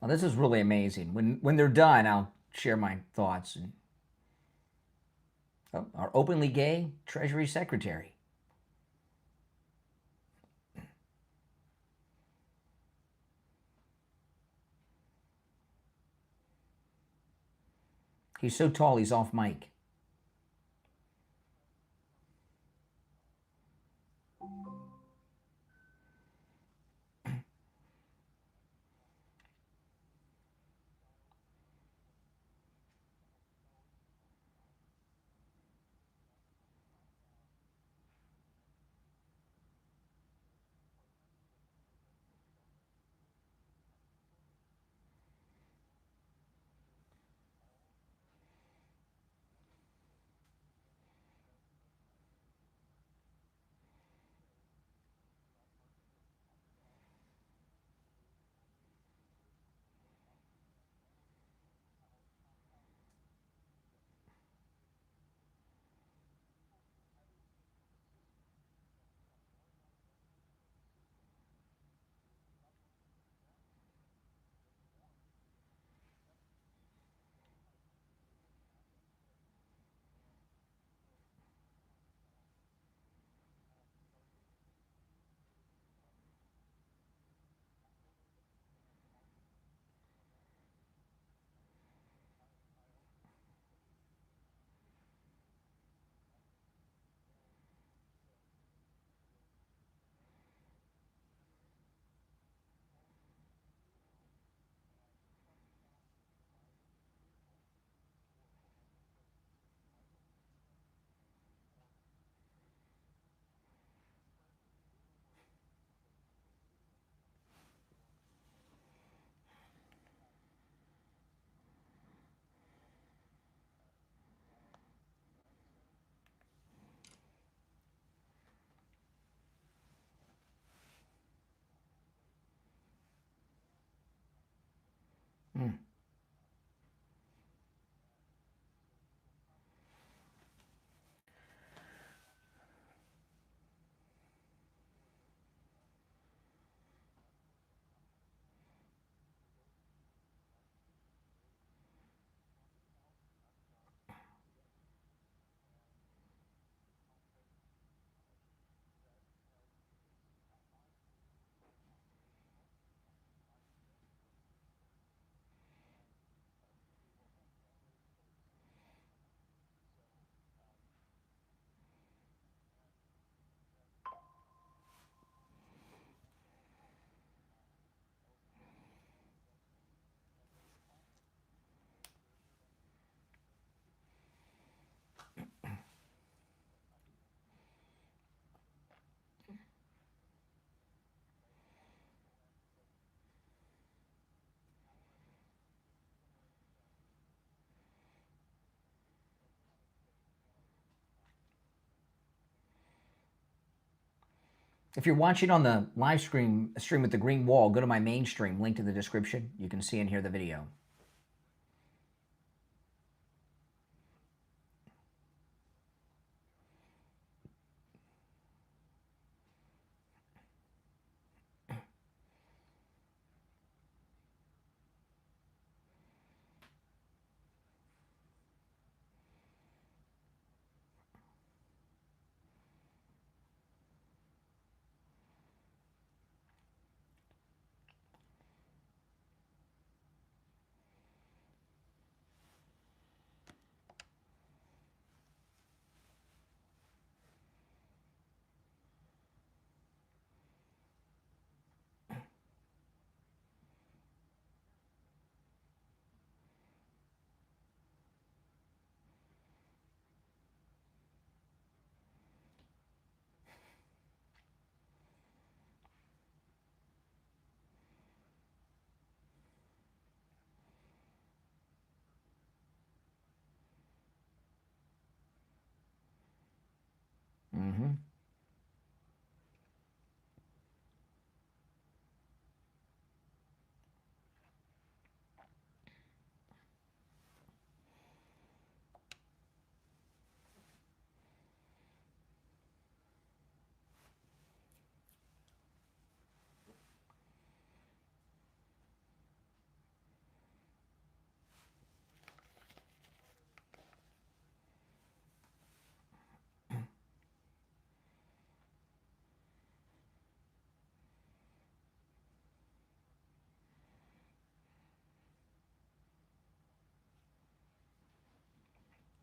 Now, this is really amazing. When they're done, I'll share my thoughts. And, oh, our openly gay Treasury Secretary. He's so tall, he's off mic. Mm. If you're watching on the live stream with the green wall, go to my main stream, link to the description. You can see and hear the video.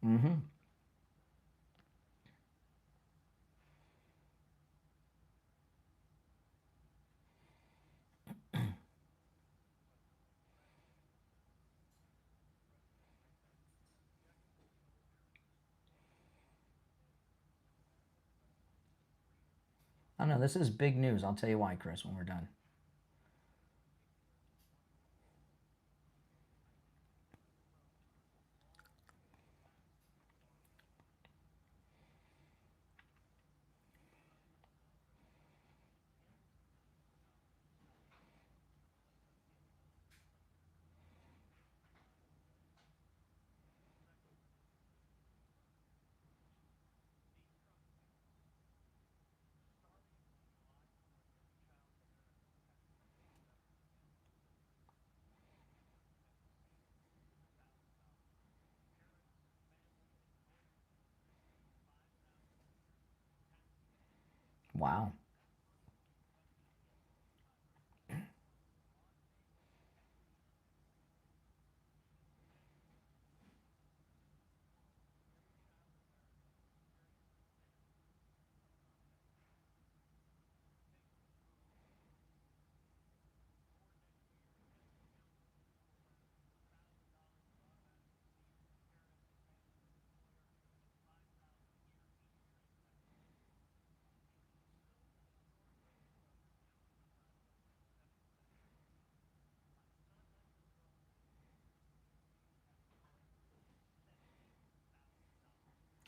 Mm-hmm. I know this is big news. I'll tell you why, Chris, when we're done. Wow.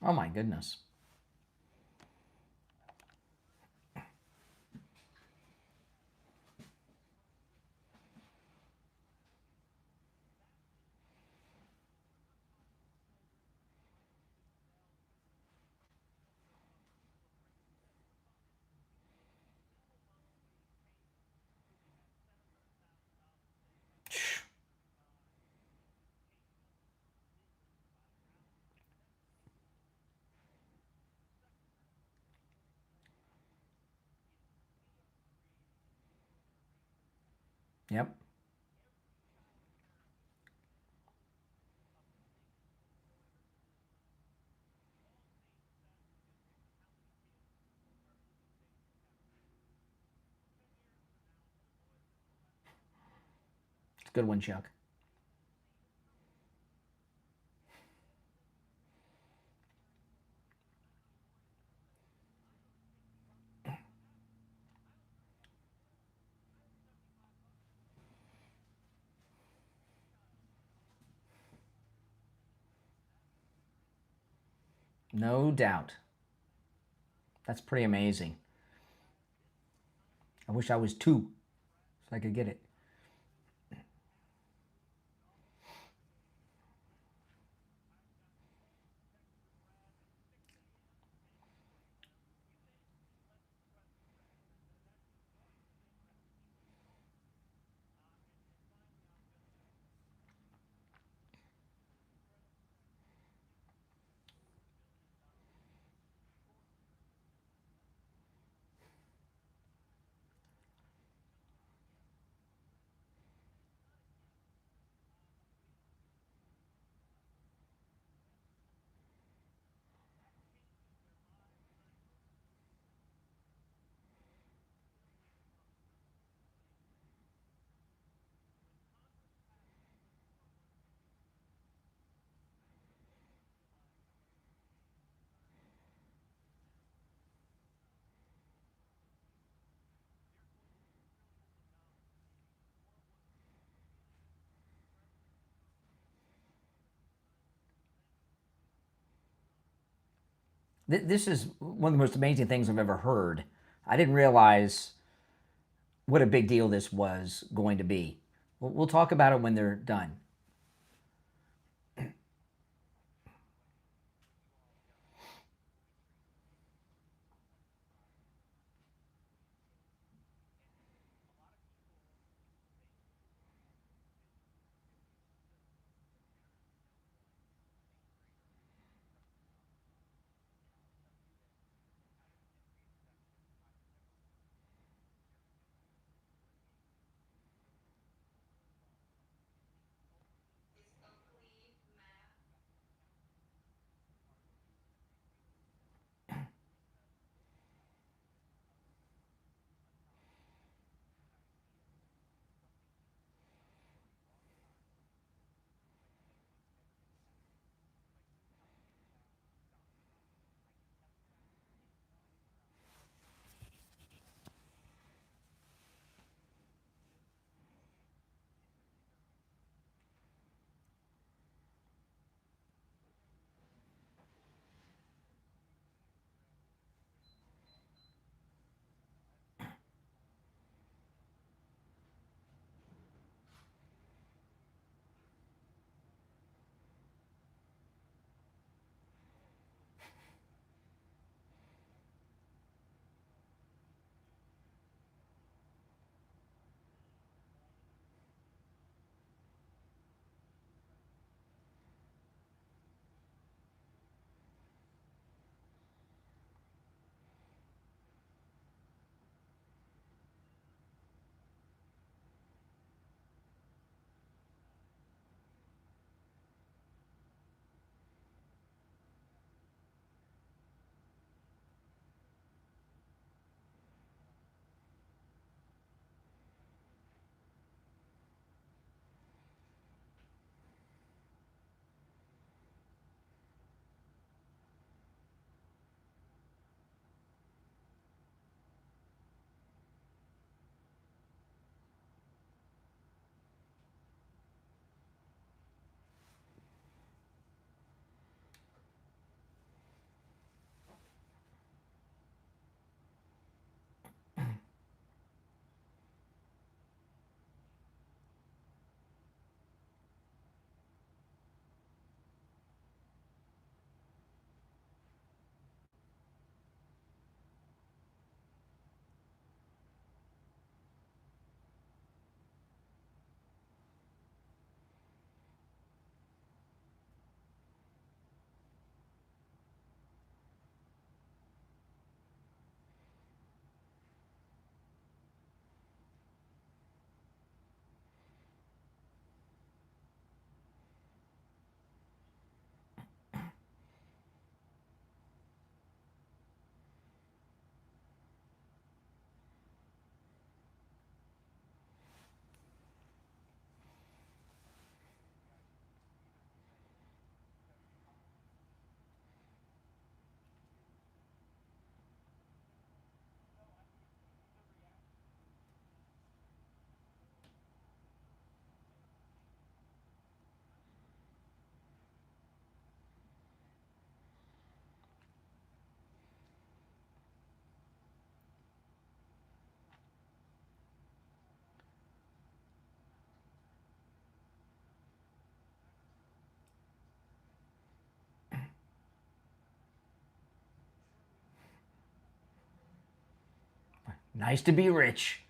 Oh my goodness. Yep. It's a good one, Chuck. No doubt. That's pretty amazing. I wish I was 2 so I could get it. This is one of the most amazing things I've ever heard. I didn't realize what a big deal this was going to be. We'll talk about it when they're done. Nice to be rich.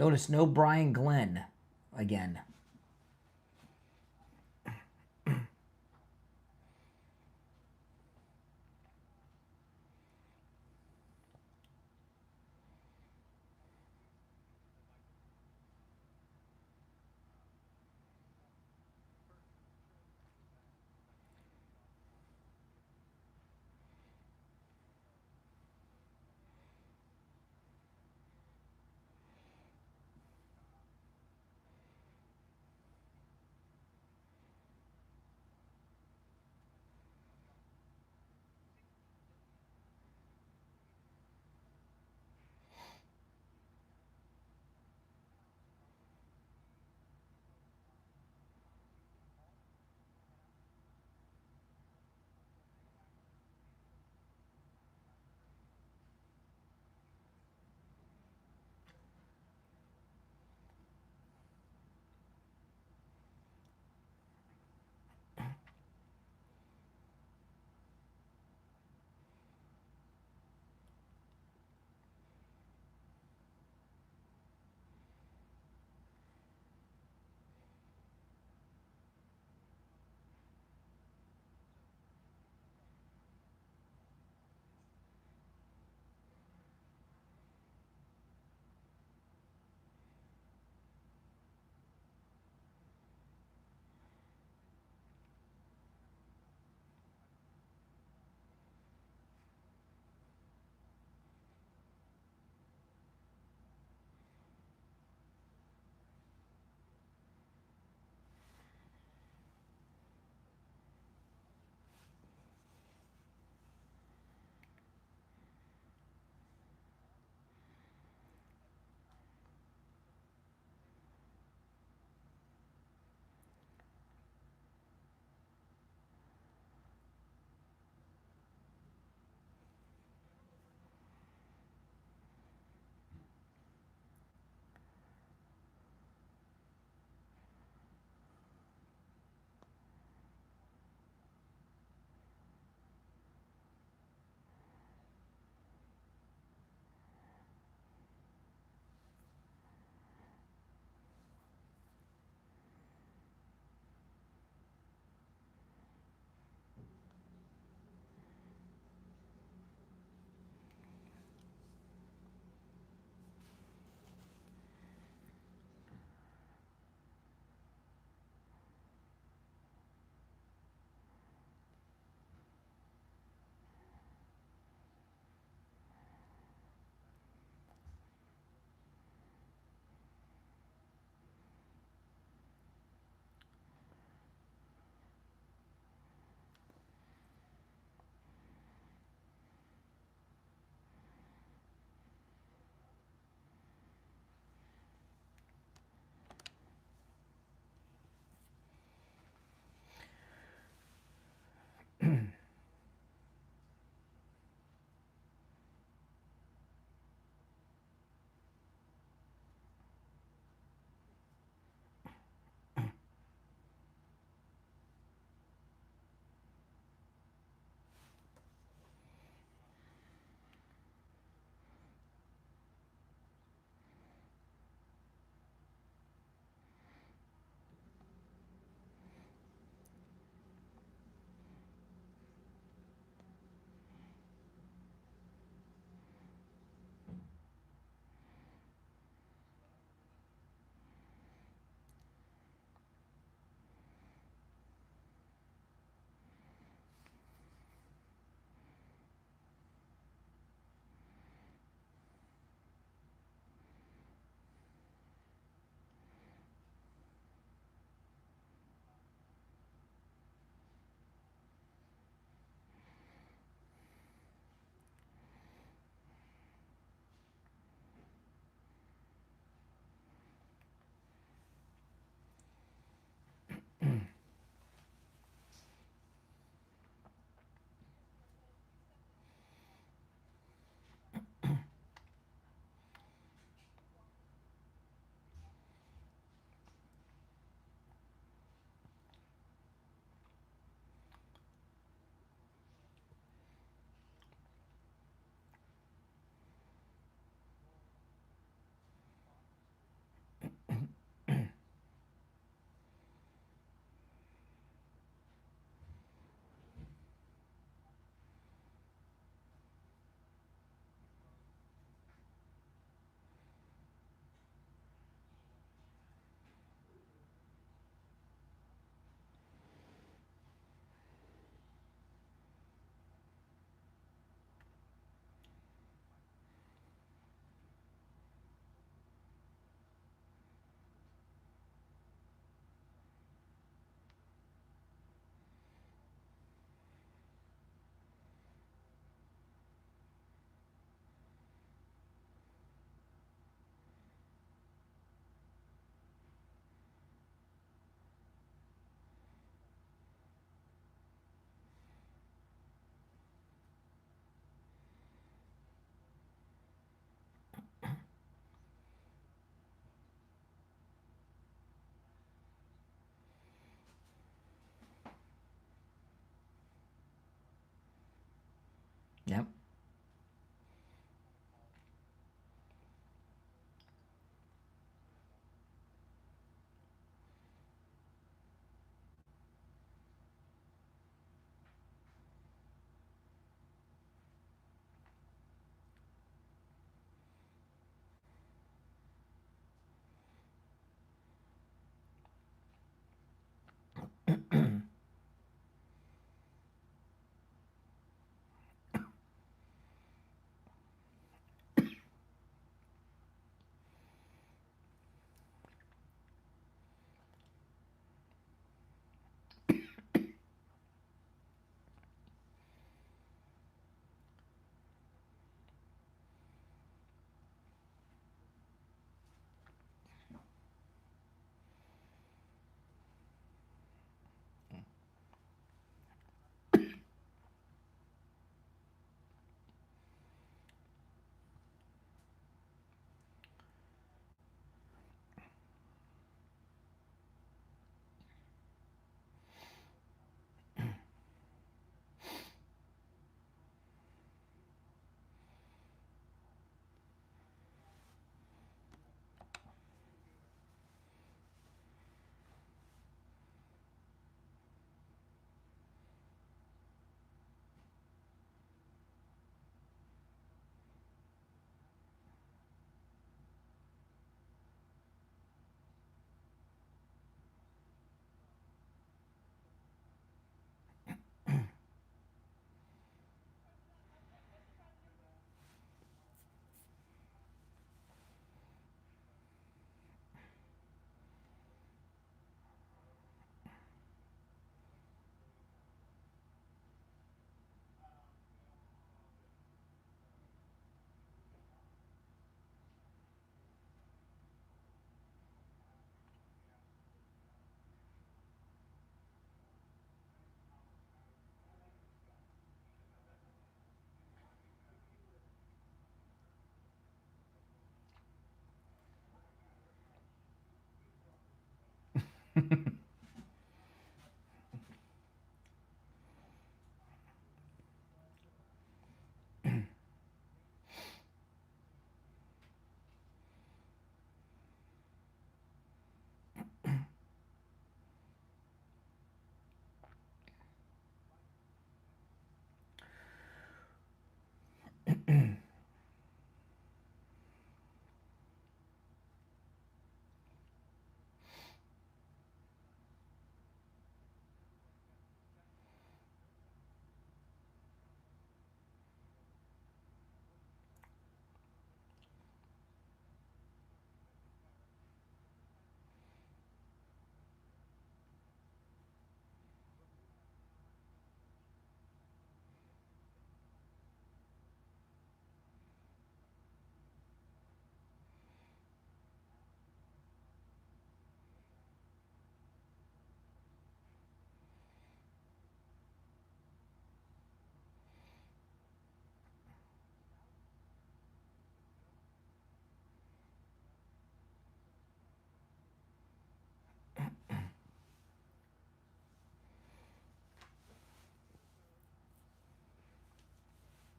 Notice no Brian Glenn again.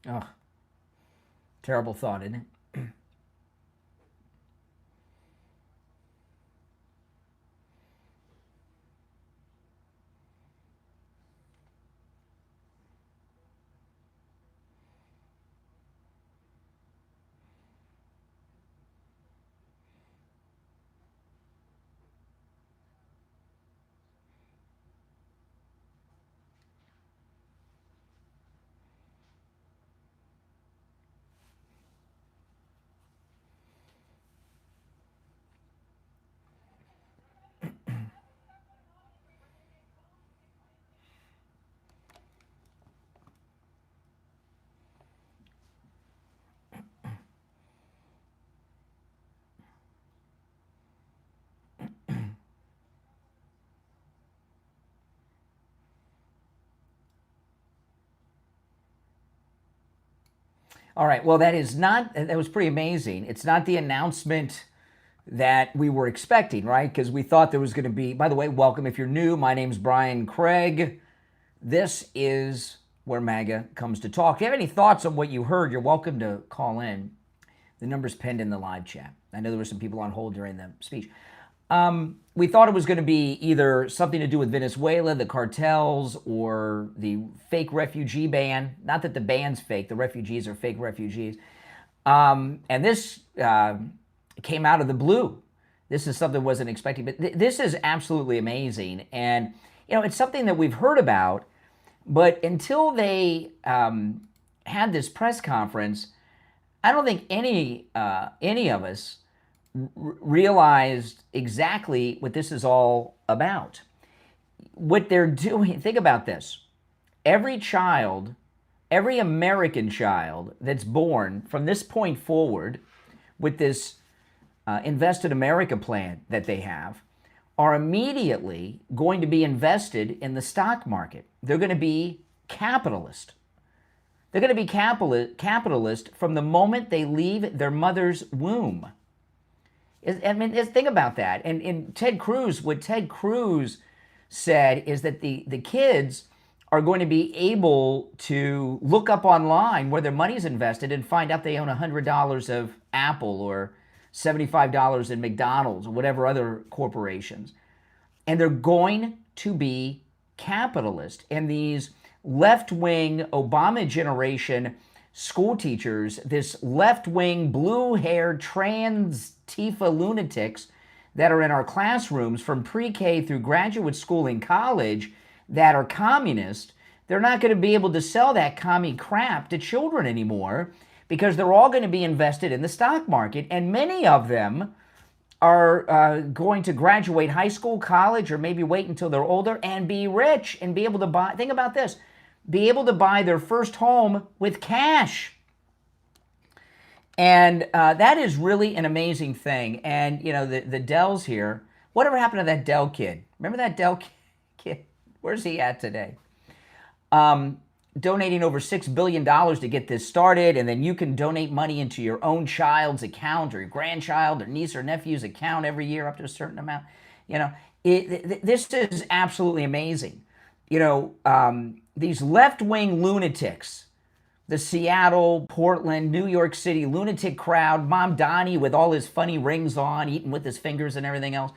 Oh, terrible thought, isn't it? All right. Well, that was pretty amazing. It's not the announcement that we were expecting, right? Because we thought there was going to be, by the way, welcome if you're new. My name's Brian Craig. This is where MAGA comes to talk. If you have any thoughts on what you heard, you're welcome to call in. The number's pinned in the live chat. I know there were some people on hold during the speech. We thought it was going to be either something to do with Venezuela, the cartels, or the fake refugee ban. Not that the ban's fake, the refugees are fake refugees. And this came out of the blue. This is something I wasn't expecting, but this is absolutely amazing. And, you know, it's something that we've heard about, but until they had this press conference, I don't think any of us realized exactly what this is all about. What they're doing, think about this. Every child, every American child that's born from this point forward with this Invest in America plan that they have are immediately going to be invested in the stock market. They're going to be capitalist. They're going to be capitalist from the moment they leave their mother's womb. I mean, think about that. And Ted Cruz, what Ted Cruz said is that the kids are going to be able to look up online where their money's invested and find out they own $100 of Apple or $75 in McDonald's or whatever other corporations. And they're going to be capitalist. And these left-wing Obama generation school teachers, this left-wing, blue-haired, trans Tifa lunatics that are in our classrooms from pre-K through graduate school and college that are communist, they're not going to be able to sell that commie crap to children anymore because they're all going to be invested in the stock market. And many of them are going to graduate high school, college, or maybe wait until they're older and be rich and be able to buy, think about this, be able to buy their first home with cash. And that is really an amazing thing. And, you know, the Dells here, whatever happened to that Dell kid? Remember that Dell kid? Where's he at today? Donating over $6 billion to get this started, and then you can donate money into your own child's account or your grandchild or niece or nephew's account every year up to a certain amount. You know, This is absolutely amazing. You know, these left-wing lunatics, the Seattle, Portland, New York City lunatic crowd, Mom Donnie with all his funny rings on, eating with his fingers and everything else,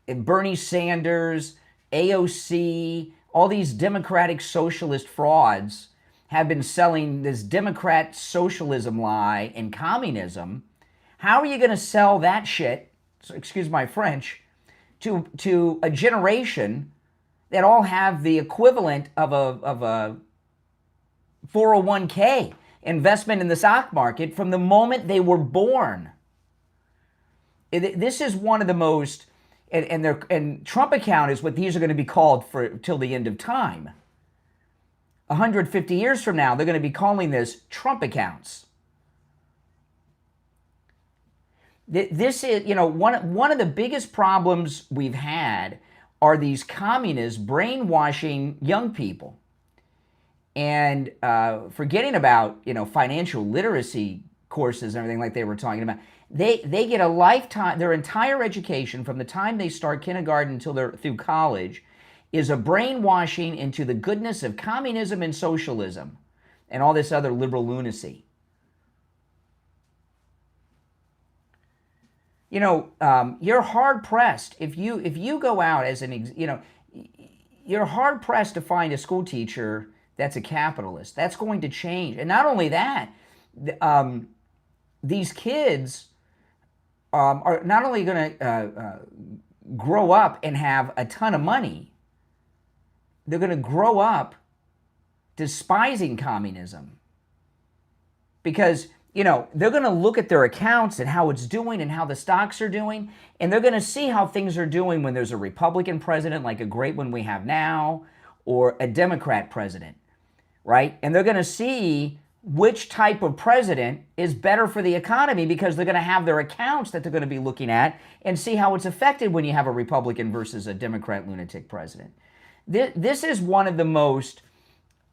and Bernie Sanders, AOC, all these Democratic socialist frauds have been selling this Democrat socialism lie and communism. How are you going to sell that shit, excuse my French, to a generation that all have the equivalent of a 401k investment in the stock market from the moment they were born? This is one of the most, and Trump account is what these are going to be called for till the end of time. 150 years from now, they're going to be calling this Trump accounts. This is, you know, one of the biggest problems we've had are these communists brainwashing young people and forgetting about, you know, financial literacy courses and everything like they were talking about. They get a lifetime, their entire education from the time they start kindergarten until they're through college is a brainwashing into the goodness of communism and socialism and all this other liberal lunacy. You know, you're hard pressed if you go out as an, you know, you're hard pressed to find a school teacher that's a capitalist. That's going to change. And not only that, these kids are not only going to grow up and have a ton of money, they're going to grow up despising communism. Because, you know, they're going to look at their accounts and how it's doing and how the stocks are doing, and they're going to see how things are doing when there's a Republican president like a great one we have now, or a Democrat president, right? And they're going to see which type of president is better for the economy because they're going to have their accounts that they're going to be looking at and see how it's affected when you have a Republican versus a Democrat lunatic president. This is one of the most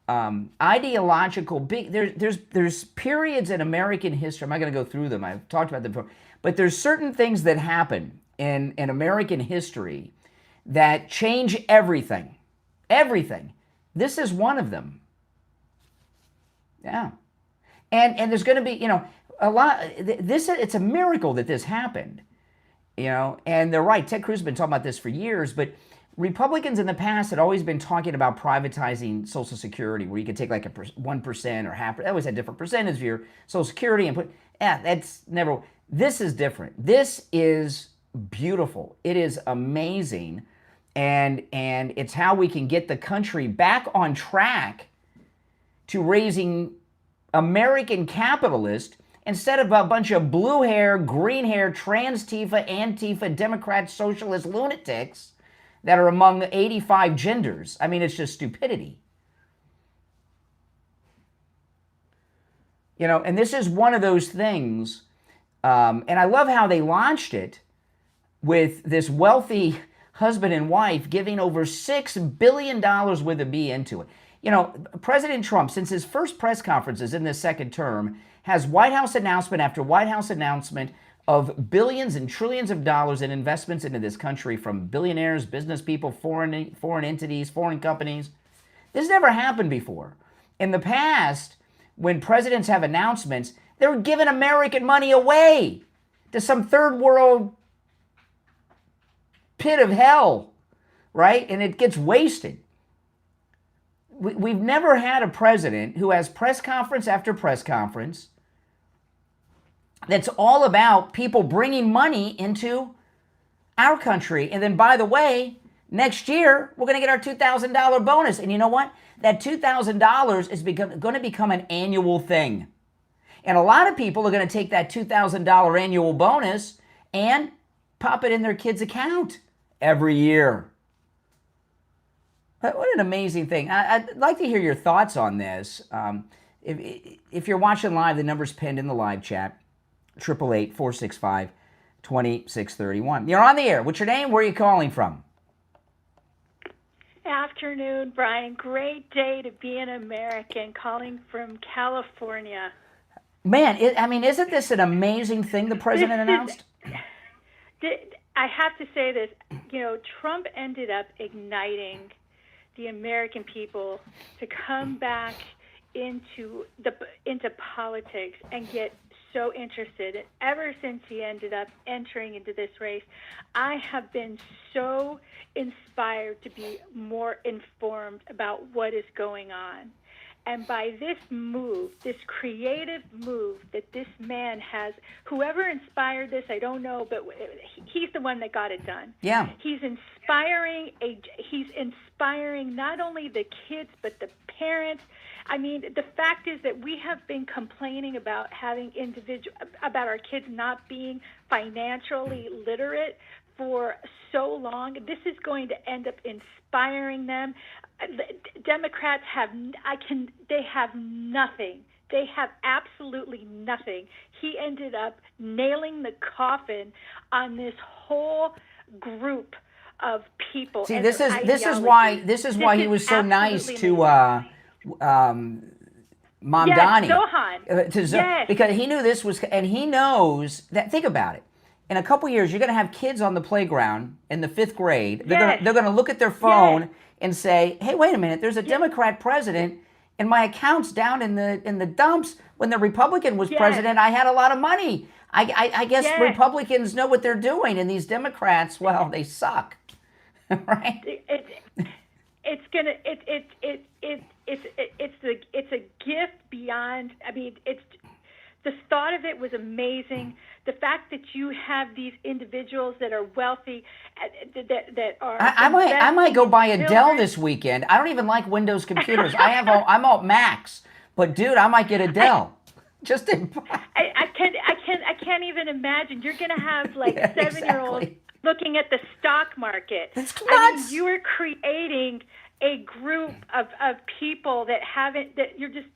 ideological big. There's periods in American history. I'm not going to go through them. I've talked about them before, but there's certain things that happen in American history that change everything. Everything. This is one of them. Yeah. And there's going to be, you know, a lot. It's a miracle that this happened. You know, and they're right. Ted Cruz has been talking about this for years, but Republicans in the past had always been talking about privatizing Social Security, where you could take like 1% or half. They always had different percentage of your Social Security and put. Yeah, that's never. This is different. This is beautiful. It is amazing, and it's how we can get the country back on track to raising American capitalists instead of a bunch of blue hair, green hair, trans Tifa, Antifa, Democrat, socialist lunatics that are among 85 genders. I mean, it's just stupidity. You know, and this is one of those things, and I love how they launched it with this wealthy husband and wife giving over $6 billion worth of B into it. You know, President Trump, since his first press conferences in this second term, has White House announcement after White House announcement of billions and trillions of dollars in investments into this country from billionaires, business people, foreign entities, foreign companies. This never happened before. In the past, when presidents have announcements, they're giving American money away to some third world pit of hell, right? And it gets wasted. We've never had a president who has press conference after press conference that's all about people bringing money into our country. And then, by the way, next year, we're going to get our $2,000 bonus. And you know what? That $2,000 is going to become an annual thing. And a lot of people are going to take that $2,000 annual bonus and pop it in their kid's account every year. What an amazing thing. I'd like to hear your thoughts on this. If you're watching live, the number's pinned in the live chat, 888-465-2631. You're on the air. What's your name? Where are you calling from? Afternoon, Brian. Great day to be an American, calling from California. Man, isn't this an amazing thing the president announced? I have to say this. Trump ended up igniting the American people to come back into politics and get so interested. And ever since he ended up entering into this race, I have been so inspired to be more informed about what is going on. And by this move, this creative move that this man has, whoever inspired this, I don't know, but he's the one that got it done. Yeah. He's inspiring not only the kids, but the parents. I mean, the fact is that we have been complaining about about our kids not being financially literate for so long. This is going to end up inspiring them. Democrats have nothing. They have absolutely nothing. He ended up nailing the coffin on this whole group of people. See, this is why he was so nice to Mamdani. Zohan. Because he knew this was, and he knows that. Think about it. In a couple years, you're going to have kids on the playground in the 5th grade. They're going to look at their phone and say, "Hey, wait a minute! There's a Democrat president, and my account's down in the dumps. When the Republican was president, I had a lot of money. I guess Republicans know what they're doing, and these Democrats, well, they suck, right?" It's a gift beyond. I mean, the thought of it was amazing. The fact that you have these individuals that are wealthy, that are. I might go buy a Dell this weekend. I don't even like Windows computers. I'm all Macs, but dude, I might get a Dell. I can't even imagine. You're gonna have like 7-year-olds looking at the stock market. That's nuts. I mean, you are creating a group of people that you're just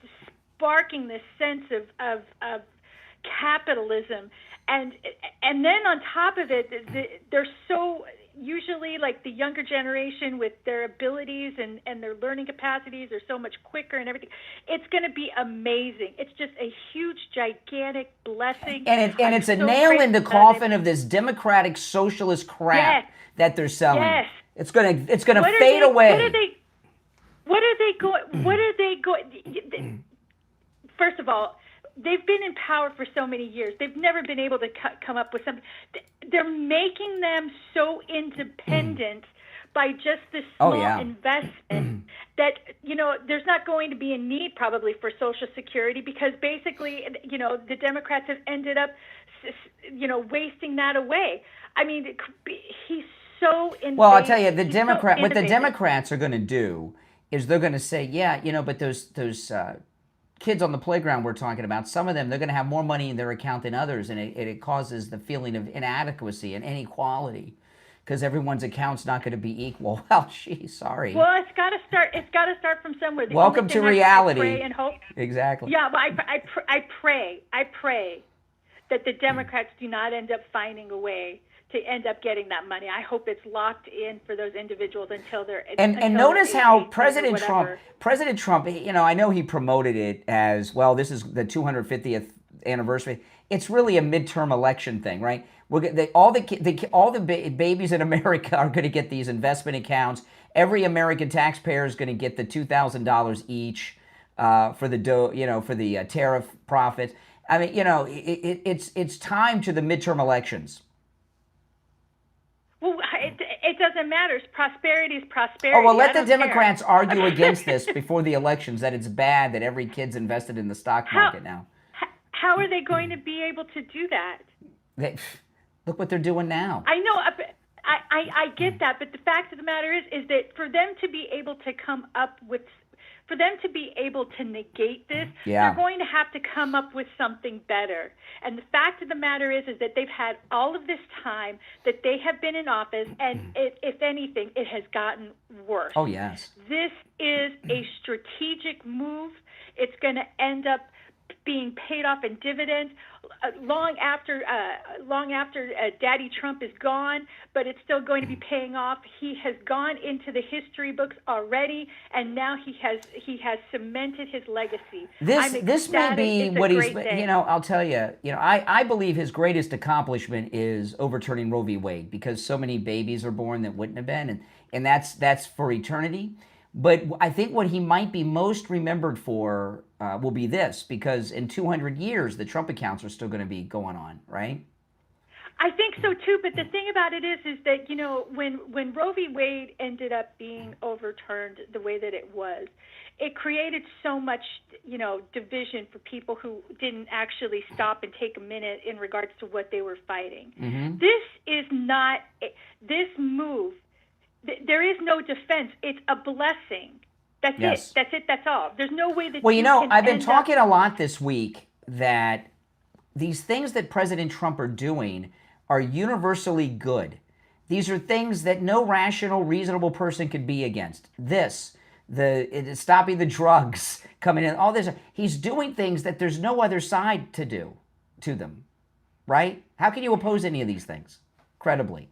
sparking this sense of capitalism, and then on top of it, they're so usually like the younger generation with their abilities and their learning capacities are so much quicker and everything. It's going to be amazing. It's just a huge, gigantic blessing. And it's a nail in the coffin of this democratic socialist crap that they're selling. Yes. It's gonna fade away. What are they going? First of all, they've been in power for so many years. They've never been able to come up with something. They're making them so independent by just this small investment that, there's not going to be a need probably for Social Security, because basically, the Democrats have ended up, wasting that away. I mean, he's so invasive. Well, I'll tell you, what the Democrats are going to do is they're going to say, but those kids on the playground we're talking about, some of them, they're going to have more money in their account than others, and it causes the feeling of inadequacy and inequality because everyone's account's not going to be equal. Well, sorry. Well, it's got to start from somewhere. Welcome to reality. I pray and hope. Exactly. Yeah, but I pray that the Democrats do not end up finding a way to end up getting that money. I hope it's locked in for those individuals until they're and notice how President Trump, I know he promoted it as, well, this is the 250th anniversary. It's really a midterm election thing, right? All the babies in America are going to get these investment accounts. Every American taxpayer is going to get the $2,000 each for the tariff profits. I mean, it's time to the midterm elections. Well, it doesn't matter. Prosperity is prosperity. Oh, well, let the Democrats argue against this before the elections, that it's bad that every kid's invested in the stock market now. How are they going to be able to do that? Look what they're doing now. I know. I get that. But the fact of the matter is that for them to be able to come up with, for them to be able to negate this, they're going to have to come up with something better. And the fact of the matter is that they've had all of this time that they have been in office, and if anything, it has gotten worse. Oh, yes. This is a strategic move. It's going to end up being paid off in dividends long after Daddy Trump is gone, but it's still going to be paying off. He has gone into the history books already, and now he has cemented his legacy. This may be what he's, I'll tell you, I believe his greatest accomplishment is overturning Roe v. Wade, because so many babies are born that wouldn't have been, and that's for eternity. But I think what he might be most remembered for will be this, because in 200 years, the Trump accounts are still going to be going on, right? I think so too, but the thing about it is that, when Roe v. Wade ended up being overturned the way that it was, it created so much, division for people who didn't actually stop and take a minute in regards to what they were fighting. Mm-hmm. This move, there is no defense. It's a blessing. That's it. That's it. That's all. There's no way that I've been talking a lot this week that these things that President Trump are doing are universally good. These are things that no rational, reasonable person could be against. Stopping the drugs coming in, all this. He's doing things that there's no other side to do to them, right? How can you oppose any of these things credibly?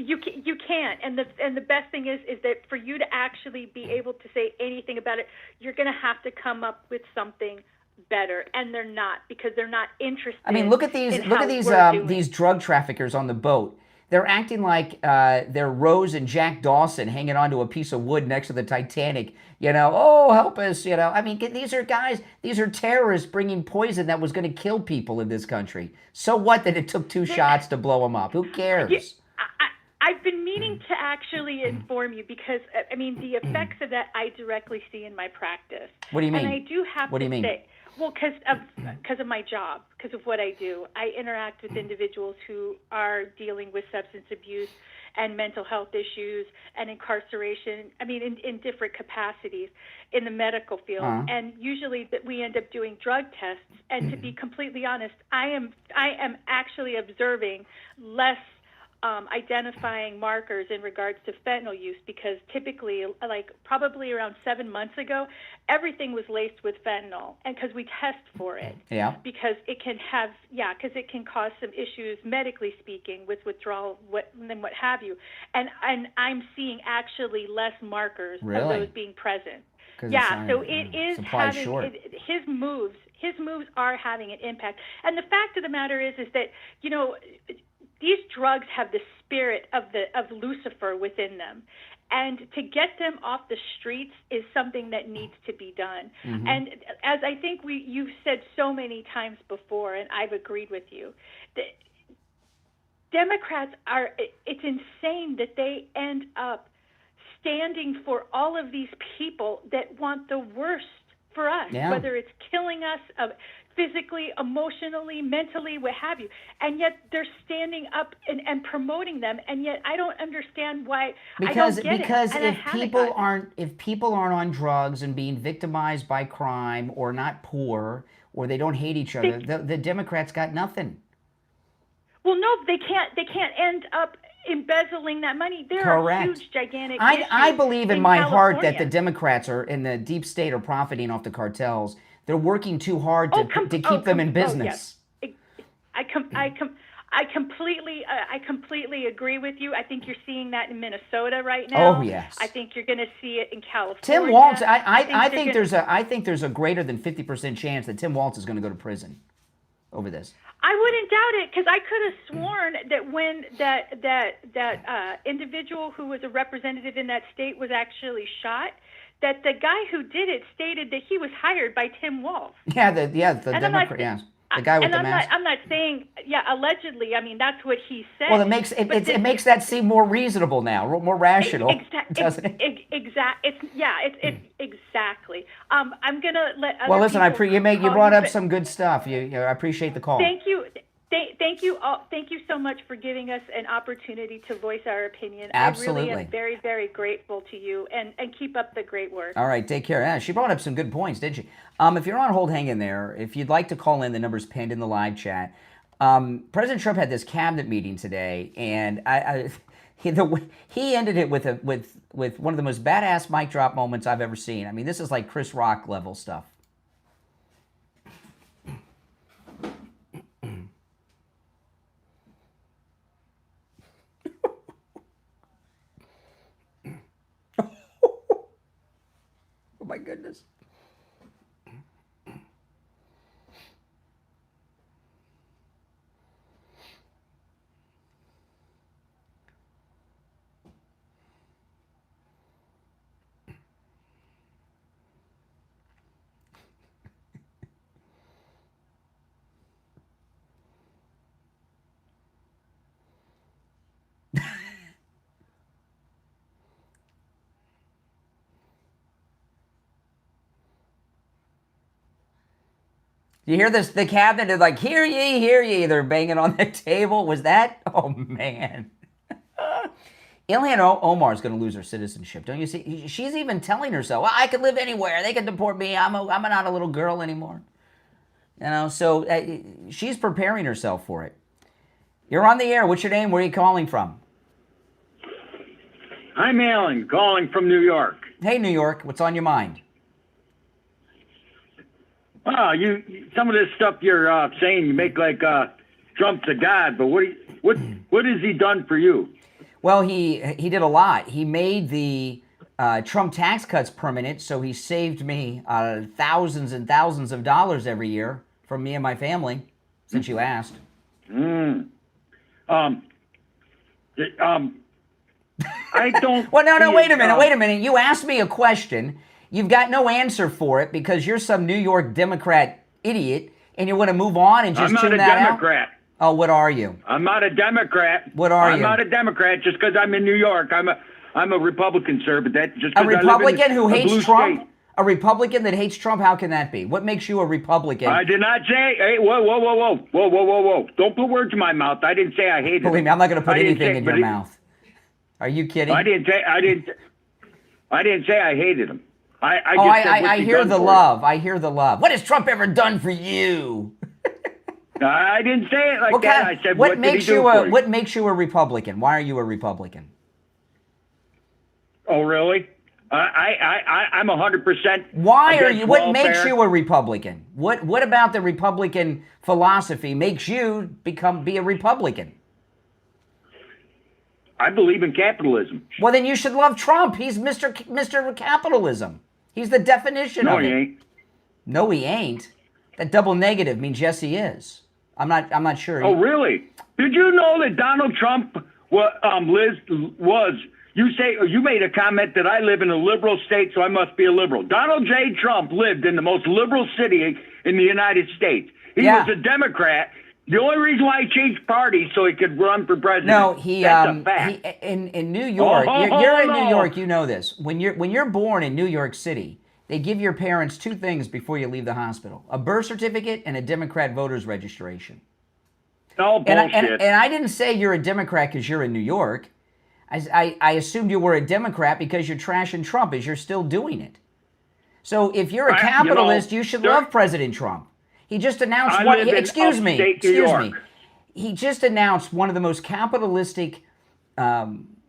You can't, and the best thing is that for you to actually be able to say anything about it, you're going to have to come up with something better, and they're not, because they're not interested. I mean, look at these drug traffickers on the boat. They're acting like they're Rose and Jack Dawson hanging onto a piece of wood next to the Titanic. Oh, help us, I mean, these are terrorists bringing poison that was going to kill people in this country. So what that it took 2 shots to blow them up? Who cares? I've been meaning to actually inform you, because, the effects of that I directly see in my practice. What do you mean? And I do have to say, well, because of my job, because of what I do. I interact with individuals who are dealing with substance abuse and mental health issues and incarceration, in different capacities in the medical field. Uh-huh. And usually that we end up doing drug tests. And to be completely honest, I am actually observing less identifying markers in regards to fentanyl use, because typically, probably around 7 months ago, everything was laced with fentanyl, and because we test for it, because it can cause some issues medically speaking with withdrawal, and what have you, and I'm seeing actually less markers of those being present. So it is having his moves are having an impact, and the fact of the matter is that these drugs have the spirit of Lucifer within them, and to get them off the streets is something that needs to be done. Mm-hmm. And as I think you've said so many times before, and I've agreed with you, that Democrats it's insane that they end up standing for all of these people that want the worst for us, whether it's killing us physically, emotionally, mentally, what have you, and yet they're standing up and promoting them, and yet I don't understand why. Because if people aren't on drugs and being victimized by crime, or not poor, or they don't hate each other, the Democrats got nothing. Well, no, they can't end up embezzling that money. There are huge, gigantic issues. I believe in my California. heart that the Democrats are in the deep state are profiting off the cartels. They're working too hard to keep them in business. Yes. I completely agree with you. I think you're seeing that in Minnesota right now. Oh yes. I think you're going to see it in California. Tim Walz. I think there's a great than 50% chance that Tim Walz is going to go to prison over this. I wouldn't doubt it, because I could have sworn that when that individual who was a representative in that state was actually shot, that the guy who did it stated that he was hired by Tim Walz. The Democrat, the guy with the mask. I'm not saying, allegedly. That's what he said. Well, it makes that seem more reasonable now, more rational, doesn't it? Exactly. I'm gonna let. Well, listen, you brought up some good stuff. I appreciate the call. Thank you. Thank you all. Thank you so much for giving us an opportunity to voice our opinion. Absolutely. I really am very, very grateful to you, and keep up the great work. All right, take care. Yeah, she brought up some good points, didn't she? If you're on hold, hang in there. If you'd like to call in, the number's pinned in the live chat. President Trump had this cabinet meeting today, and he ended it with one of the most badass mic drop moments I've ever seen. This is like Chris Rock level stuff. my goodness. You hear this? The cabinet is like, hear ye, hear ye. They're banging on the table. Was that? Oh, man. Ilhan Omar's going to lose her citizenship. Don't you see? She's even telling herself, well, I could live anywhere. They could deport me. I'm not a little girl anymore. You know, so she's preparing herself for it. You're on the air. What's your name? Where are you calling from? I'm Alan, calling from New York. Hey, New York. What's on your mind? Well, some of this stuff you're saying, you make like Trump's a god, but what has he done for you? Well, he did a lot. He made the Trump tax cuts permanent, so he saved me thousands and thousands of dollars every year from me and my family, since you asked. I don't. Well, no, wait a minute. You asked me a question. You've got no answer for it because you're some New York Democrat idiot, and you want to move on and just tune that out? I'm not a Democrat. Oh, what are you? I'm not a Democrat. What are you? I'm not a Democrat just because I'm in New York. I'm a Republican, sir, but that just a Republican who hates Trump? State. A Republican that hates Trump? How can that be? What makes you a Republican? I did not say. Hey, whoa! Don't put words in my mouth. I didn't say I hated him. Believe me, I'm not going to put anything in your mouth. Are you kidding? I didn't say I hated him. I hear the love. I hear the love. What has Trump ever done for you? I didn't say it like that. I said, what makes you what makes you a Republican? Why are you a Republican? Oh, really? I'm 100%. Why are you? What makes you a Republican? What about the Republican philosophy makes you be a Republican? I believe in capitalism. Well, then you should love Trump. He's Mr. Capitalism. He's the definition of it. No, he ain't. No, he ain't. That double negative means yes, he is. I'm not sure. Oh, really? Did you know that Donald Trump was? You made a comment that I live in a liberal state, so I must be a liberal. Donald J. Trump lived in the most liberal city in the United States. He was a Democrat. The only reason why he changed parties so he could run for president. No, that's a fact. In New York, you're in New York. You know this. When you're born in New York City, they give your parents two things before you leave the hospital: a birth certificate and a Democrat voter's registration. Oh, bullshit. And I didn't say you're a Democrat because you're in New York. I assumed you were a Democrat because you're trashing Trump as you're still doing it. So if you're a capitalist, you should love President Trump. He just announced excuse me. He just announced one of the most capitalistic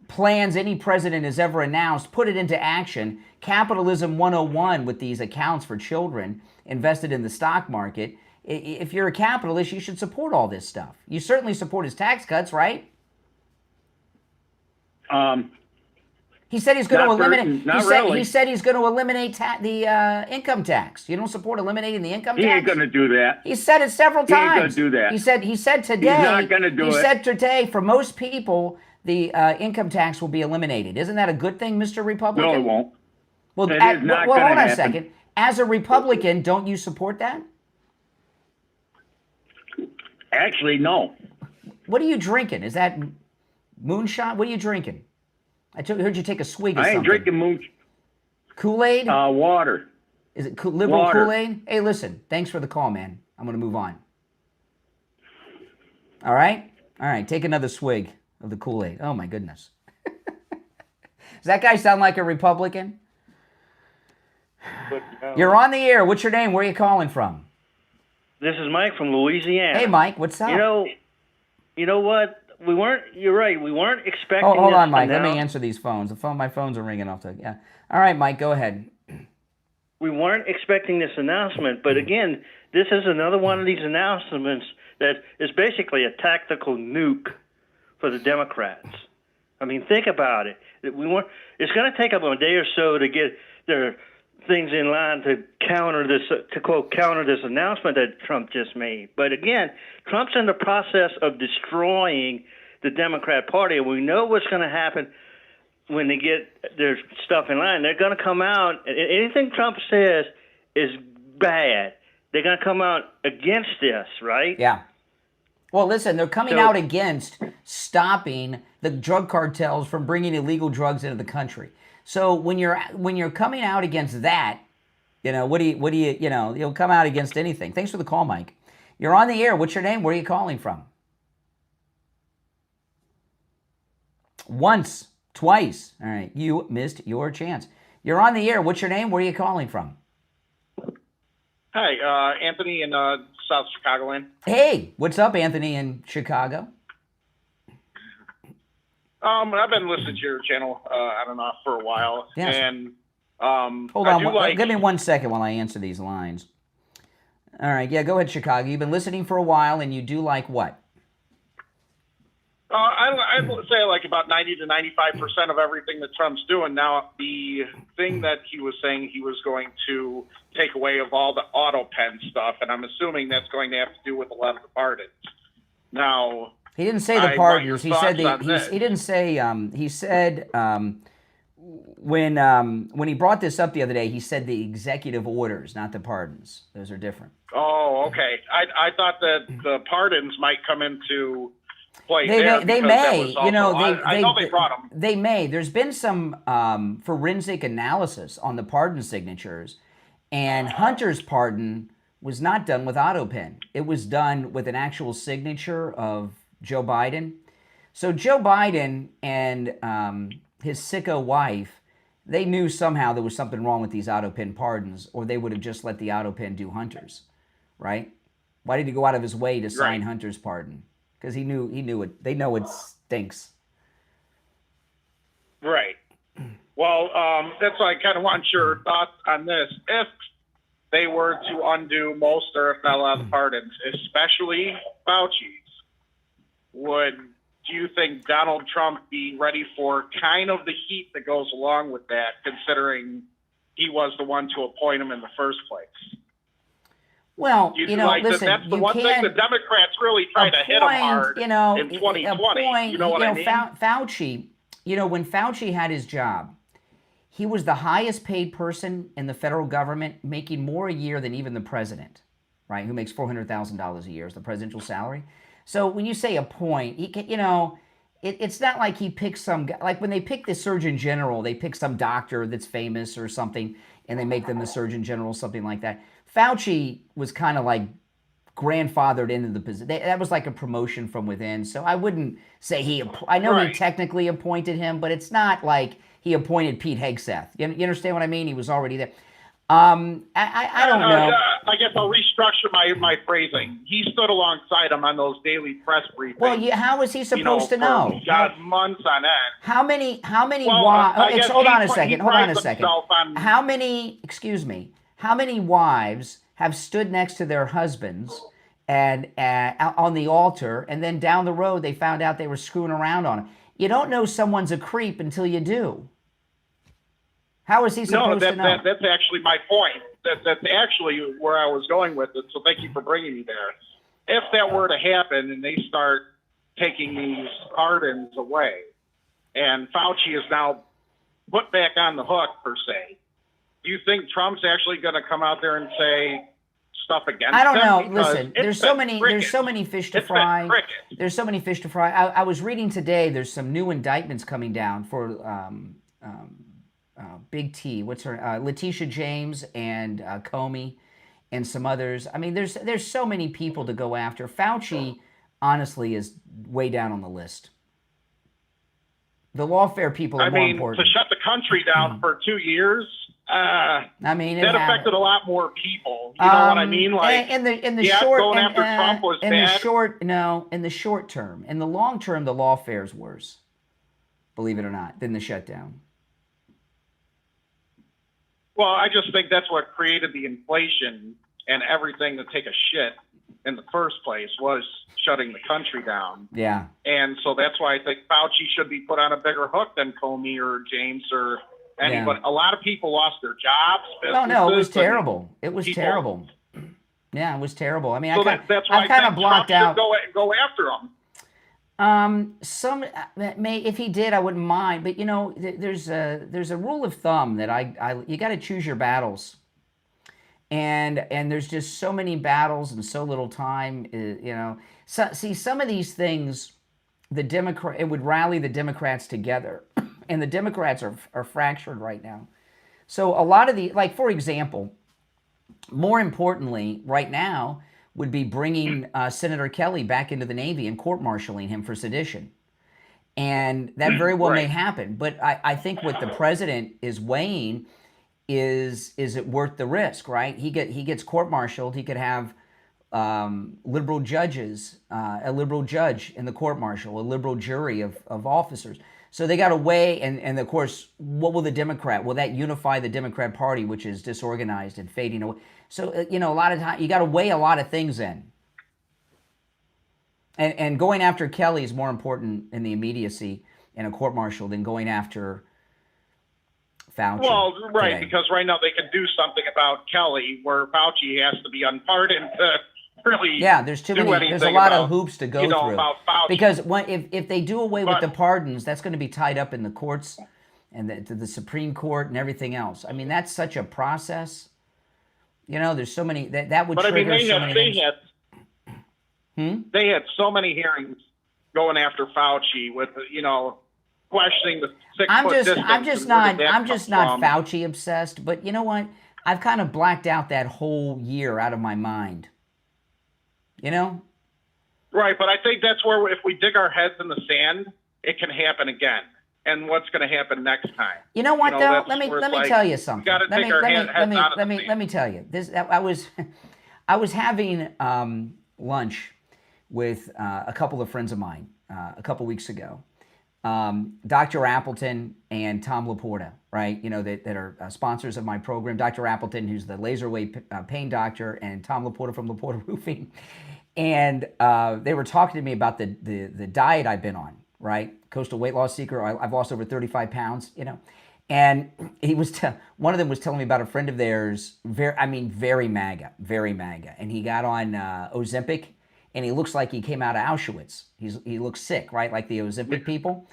plans any president has ever announced, put it into action. Capitalism 101 with these accounts for children invested in the stock market. If you're a capitalist, you should support all this stuff. You certainly support his tax cuts, right? He said he's going to eliminate. He said he's going to eliminate the income tax. You don't support eliminating the income tax? He ain't going to do that. He said it several times. He ain't going to do that. He said today. He's not going to do it. He said today, for most people, the income tax will be eliminated. Isn't that a good thing, Mr. Republican? No, it won't. Well, it is not going to happen. Hold on a second. As a Republican, don't you support that? Actually, no. What are you drinking? Is that moonshine? What are you drinking? I heard you take a swig of something. I ain't drinking moonshine. Kool-Aid? Water. Is it liberal Kool-Aid? Hey, listen. Thanks for the call, man. I'm going to move on. All right? All right. Take another swig of the Kool-Aid. Oh, my goodness. Does that guy sound like a Republican? But, You're on the air. What's your name? Where are you calling from? This is Mike from Louisiana. Hey, Mike. What's up? You know what? You're right. We weren't expecting hold on, Mike. Let me answer these phones. My phones are ringing off. Yeah. All right, Mike, go ahead. We weren't expecting this announcement, but again, this is another one of these announcements that is basically a tactical nuke for the Democrats. I mean, think about it. It's going to take them a day or so to get their things in line to counter this, to quote, counter this announcement that Trump just made. But again, Trump's in the process of destroying the Democrat Party, and we know what's going to happen when they get their stuff in line. They're going to come out, anything Trump says is bad. They're going to come out against this, right? Yeah. Well, listen, they're coming out against stopping the drug cartels from bringing illegal drugs into the country. So when you're coming out against that, what do you you'll come out against anything. Thanks for the call, Mike. You're on the air. What's your name? Where are you calling from? Once, twice. All right, you missed your chance. You're on the air. What's your name? Where are you calling from? Hi, Anthony in South Chicagoland. Hey, what's up, Anthony in Chicago? I've been listening to your channel on and off for a while. Yes. And hold on, give me 1 second while I answer these lines. All right, yeah, go ahead, Chicago. You've been listening for a while, and you do like what? I'd say like about 90 to 95% of everything that Trump's doing. Now, the thing that he was saying he was going to take away of all the auto pen stuff, and I'm assuming that's going to have to do with a lot of the pardons. Now, he didn't say the pardons. He said he didn't say. He said when he brought this up the other day, he said the executive orders, not the pardons. Those are different. Oh, okay. I thought that the pardons might come into play. They may. I know they brought them. They may. There's been some forensic analysis on the pardon signatures, and Hunter's pardon was not done with AutoPen. It was done with an actual signature of Joe Biden. So Joe Biden and his sicko wife, they knew somehow there was something wrong with these AutoPen pardons, or they would have just let the AutoPen do Hunter's, right? Why did he go out of his way to sign Hunter's pardon? Because he knew it. They know it stinks. Right. Well, that's why I kind of want your thoughts on this. If they were to undo most or if not a lot of the pardons, especially Fauci's, do you think Donald Trump be ready for kind of the heat that goes along with that, considering he was the one to appoint him in the first place? Well, listen, that's the one thing the Democrats really try to hit him hard in 2020. I mean? Fauci, when Fauci had his job, he was the highest paid person in the federal government, making more a year than even the president, right? Who makes $400,000 a year is the presidential salary. So when you say appoint, it's not like he picks some guy. Like when they pick the Surgeon General, they pick some doctor that's famous or something, and they make them the Surgeon General, something like that. Fauci was kind of like grandfathered into the position. That was like a promotion from within. So I wouldn't say he technically appointed him, but it's not like he appointed Pete Hegseth. You understand what I mean? He was already there. I don't know. I guess I'll restructure my phrasing. He stood alongside him on those daily press briefings. Well, how was he supposed to know? Got months on end. How many Well, wives? Hold on a second. How many wives have stood next to their husbands and on the altar, and then down the road they found out they were screwing around on them? You don't know someone's a creep until you do. How is he supposed to know? That's actually my point. That's actually where I was going with it, so thank you for bringing me there. If that were to happen and they start taking these pardons away, and Fauci is now put back on the hook, per se, do you think Trump's actually going to come out there and say stuff against I don't them? know. Because listen, there's so many fish to fry. There's so many fish to fry. I was reading today, there's some new indictments coming down for Big T. What's her? Letitia James and Comey and some others. I mean, there's so many people to go after. Fauci, honestly, is way down on the list. The lawfare people are more important. To shut the country down for 2 years, that affected a lot more people. You know what I mean? Like, in the short, going after Trump was bad. In the short term. In the long term, the lawfare is worse, believe it or not, than the shutdown. Well, I just think that's what created the inflation and everything to take a shit in the first place was shutting the country down. Yeah. And so that's why I think Fauci should be put on a bigger hook than Comey or James or Anybody, a lot of people lost their jobs. Oh no, it was businesses, terrible. It was people- terrible. Yeah, it was terrible. I mean, So that's why I kind of blocked out. Go after them. Some if he did, I wouldn't mind. But you know, there's a rule of thumb that you got to choose your battles. And there's just so many battles and so little time. You know, see some of these things, it would rally the Democrats together, and the Democrats are fractured right now. So a lot of like for example, more importantly, right now would be bringing Senator Kelly back into the Navy and court-martialing him for sedition. And that very well may happen. But I think what the president is weighing is it worth the risk, right? He gets court-martialed. He could have liberal judges, a liberal judge in the court-martial, a liberal jury of officers. So they got to weigh, and of course, what will will that unify the Democrat Party, which is disorganized and fading away? So, you know, a lot of time, you got to weigh a lot of things in. And going after Kelly is more important in the immediacy in a court-martial than going after Fauci. Well, right, today. because right now they can do something about Kelly where Fauci has to be unpardoned to really there's too many. There's a lot of hoops to go through. About Fauci. Because if they do away with the pardons, that's going to be tied up in the courts and to the Supreme Court and everything else. I mean, that's such a process. You know, there's so many that would trigger so many things. They had so many hearings going after Fauci with, you know, questioning the 6-foot distance. I'm just not Fauci obsessed, but you know what? I've kind of blacked out that whole year out of my mind. You know? Right, but I think that's where if we dig our heads in the sand, it can happen again. And what's going to happen next time? You know what, though? Let me tell you something. Got to take our heads out of the sand. Let me tell you. I was having lunch with a couple of friends of mine a couple weeks ago. Dr. Appleton and Tom Laporta, right? You know, that are sponsors of my program. Dr. Appleton, who's the laser wave pain doctor, and Tom Laporta from Laporta Roofing. And they were talking to me about the diet I've been on, right? Coastal Weight Loss Seeker. I've lost over 35 pounds, you know. And he was one of them was telling me about a friend of theirs, very MAGA. And he got on Ozempic, and he looks like he came out of Auschwitz. He looks sick, right? Like the Ozempic people.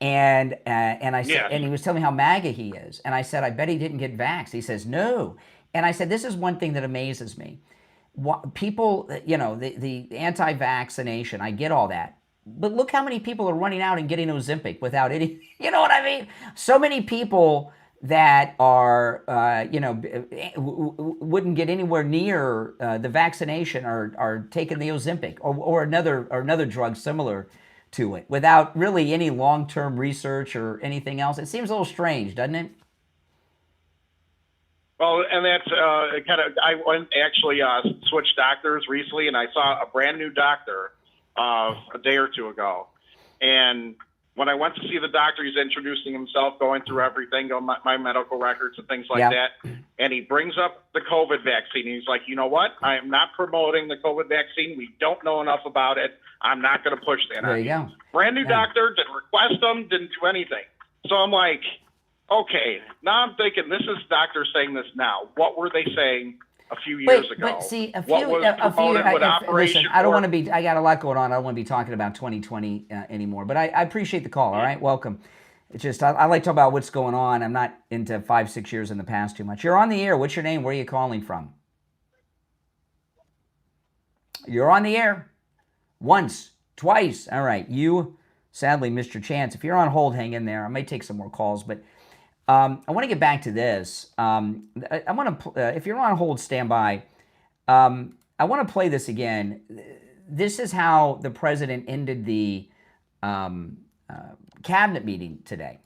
And I said, and he was telling me how MAGA he is. And I said, I bet he didn't get vaxxed. He says, no. And I said, this is one thing that amazes me. People, you know, the anti-vaccination, I get all that. But look how many people are running out and getting Ozempic without any, you know what I mean? So many people that are, wouldn't get anywhere near the vaccination are taking the Ozempic or another drug similar to it without really any long-term research or anything else. It seems a little strange, doesn't it? Well, and that's I went actually switched doctors recently, and I saw a brand new doctor a day or two ago. And when I went to see the doctor, he's introducing himself, going through everything, my medical records and things like that. And he brings up the COVID vaccine. And he's like, you know what? I am not promoting the COVID vaccine. We don't know enough about it. I'm not going to push that. There you go. Brand new doctor, didn't request them, didn't do anything. So I'm like, okay, now I'm thinking, this is doctors saying this now. What were they saying a few years ago? But see, listen, I don't want to be, I got a lot going on. I don't want to be talking about 2020 anymore, but I appreciate the call. All right. Welcome. It's just, I like to talk about what's going on. I'm not into 5-6 years in the past too much. You're on the air. What's your name? Where are you calling from? You're on the air. Once, twice. All right. You sadly missed your chance. If you're on hold, hang in there. I may take some more calls, but I want to get back to this. I want to, if you're on hold, stand by. I want to play this again. This is how the president ended the cabinet meeting today.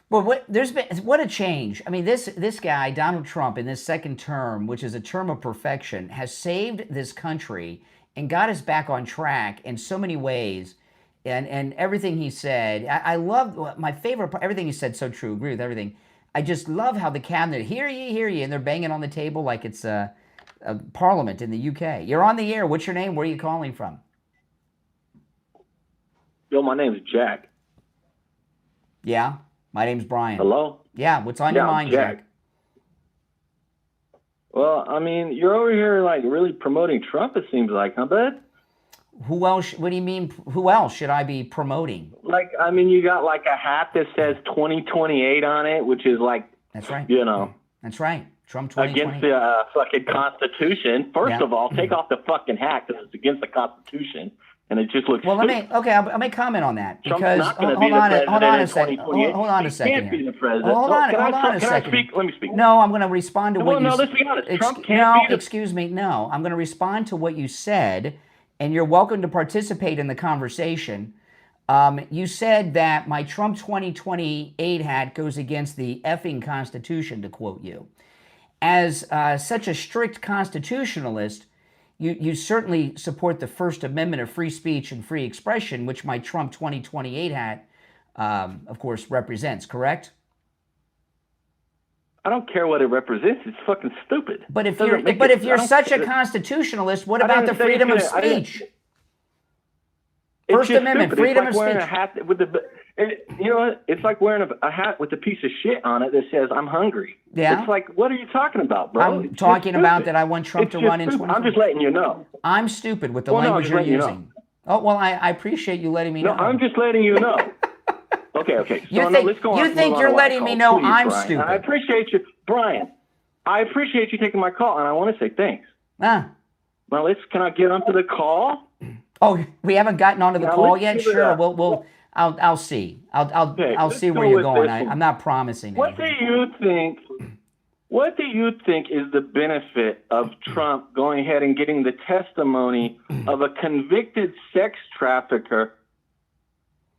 Well, what a change. I mean, this guy, Donald Trump, in this second term, which is a term of perfection, has saved this country and got us back on track in so many ways. And everything he said, I love, my favorite part, everything he said, so true, agree with everything. I just love how the cabinet, hear ye, and they're banging on the table like it's a parliament in the UK. You're on the air. What's your name? Where are you calling from? Yo, my name's Jack. Yeah, my name's Brian. Hello? Yeah, what's on your mind, Jack? Well, I mean, you're over here, like, really promoting Trump, it seems like, huh, bud? Who else? What do you mean? Who else should I be promoting? Like, I mean, you got, like, a hat that says 2028 on it, which is, like, that's right. You know. That's right. Trump 2028. Against the fucking Constitution. First Yeah. of all, take off the fucking hat because it's against the Constitution. And it just looks well, stupid. I'll make comment on that Trump's because not going to be the president hold on in a second. 2028. Hold on a He second. can't be the president. Hold on a Can second. I speak? Let me speak. No, I'm going to respond to what you no, said. let's be honest. Trump can't be the... excuse me. No, I'm going to respond to what you said, and you're welcome to participate in the conversation. You said that my Trump 2028 hat goes against the effing Constitution, to quote you. As such a strict constitutionalist, you certainly support the First Amendment of free speech and free expression, which my Trump 2028 hat, of course, represents, correct? I don't care what it represents. It's fucking stupid. But if you're such a constitutionalist, what about the freedom of speech? First Amendment, freedom of speech. Wearing a hat with you know what? It's like wearing a hat with a piece of shit on it that says "I'm hungry." Yeah. It's like, what are you talking about, bro? I'm talking about that I want Trump to run in 2020. I'm just letting you know. I'm stupid with the language you're using. Oh, well, I appreciate you letting me know. No, I'm just letting you know. Okay. So let's go on. You think you're letting me know I'm Brian. stupid? I appreciate you, Brian. I appreciate you taking my call, and I want to say thanks. Ah. Well, can I get onto the call? Oh, we haven't gotten onto the call yet. Sure, we'll. I'll see. I'll see where you're going. I'm not promising anything. What do you think is the benefit of Trump going ahead and getting the testimony of a convicted sex trafficker,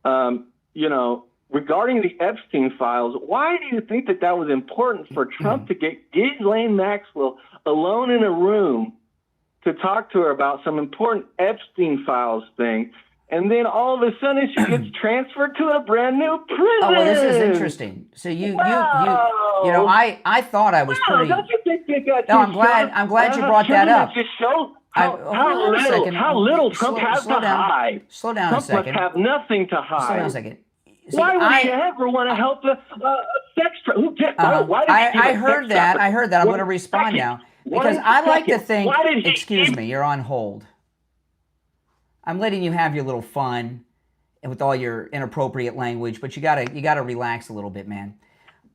regarding the Epstein files? Why do you think that was important for Trump to get Ghislaine Maxwell alone in a room to talk to her about some important Epstein files thing? And then all of a sudden she gets transferred to a brand new prison. Oh, well, this is interesting. So I thought I was pretty. Don't you think you got I'm glad you brought that up. Just show how little Trump has to hide. Slow down a second. Trump must have nothing to hide. Slow down a second. See, why would he ever want to help a sex trafficker? I heard that. I'm going to respond now. Because I like to think, excuse me, you're on hold. I'm letting you have your little fun with all your inappropriate language, but you gotta relax a little bit, man.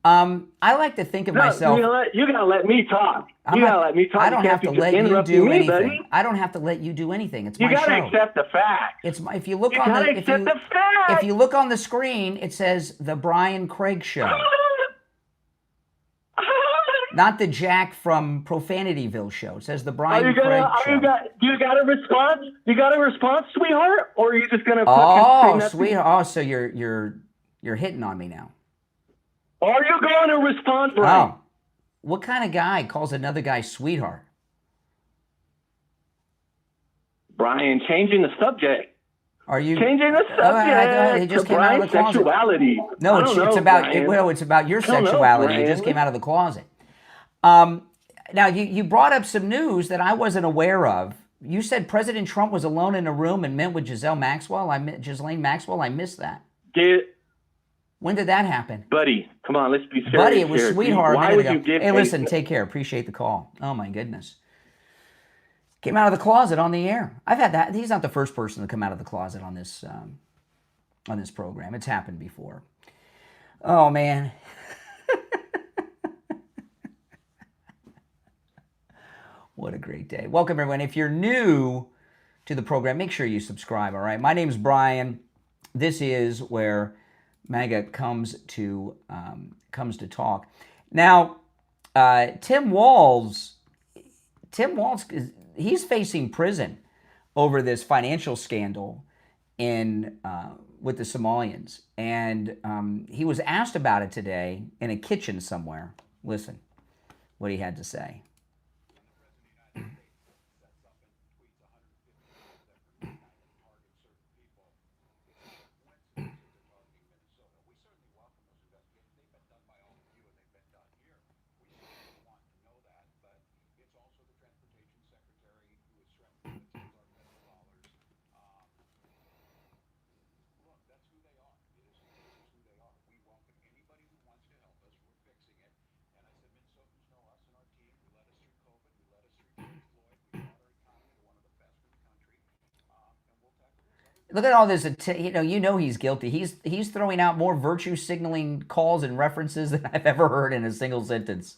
I like to think of myself. You gotta let me talk. You gotta let me talk. I don't have to let you do anything. I don't have to let you do anything. It's my show. You gotta accept the facts. If you look on the screen, it says the Brian Craig Show. Not the Jack from Profanityville show. It says the Brian Craig Show. You got a response? You got a response, sweetheart? Or are you just gonna? Sweetheart. Oh, so you're hitting on me now. Are you going to respond, Brian? Oh, what kind of guy calls another guy sweetheart? Brian, changing the subject. Are you changing the subject? He just came out of the closet. Sexuality. No, it's about your sexuality. He just came out of the closet. Now, you brought up some news that I wasn't aware of. You said President Trump was alone in a room and met with Ghislaine Maxwell. I missed that. When did that happen? Buddy, come on, let's be serious. Buddy, it was sweetheart. Why would you give? Hey, listen, take care. Appreciate the call. Oh, my goodness. Came out of the closet on the air. I've had that. He's not the first person to come out of the closet on this program. It's happened before. Oh, man. What a great day. Welcome, everyone. If you're new to the program, make sure you subscribe, all right? My name's Brian. This is where MAGA comes to talk. Now, Tim Walz, he's facing prison over this financial scandal in with the Somalians, and he was asked about it today in a kitchen somewhere. Listen what he had to say. Look at all this. You know he's guilty. He's throwing out more virtue signaling calls and references than I've ever heard in a single sentence.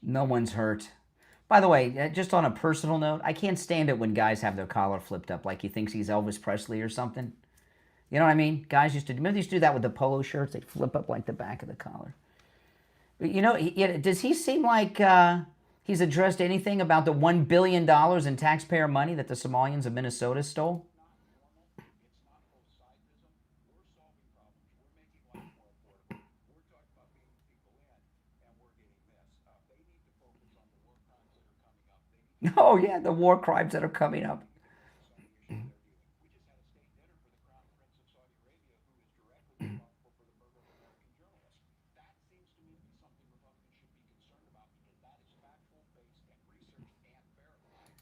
No one's hurt. By the way, just on a personal note, I can't stand it when guys have their collar flipped up like he thinks he's Elvis Presley or something. You know what I mean? Guys used to, remember they used to do that with the polo shirts? They'd flip up like the back of the collar. You know, does he seem like he's addressed anything about the $1 billion in taxpayer money that the Somalians of Minnesota stole? Oh, yeah, the war crimes that are coming up.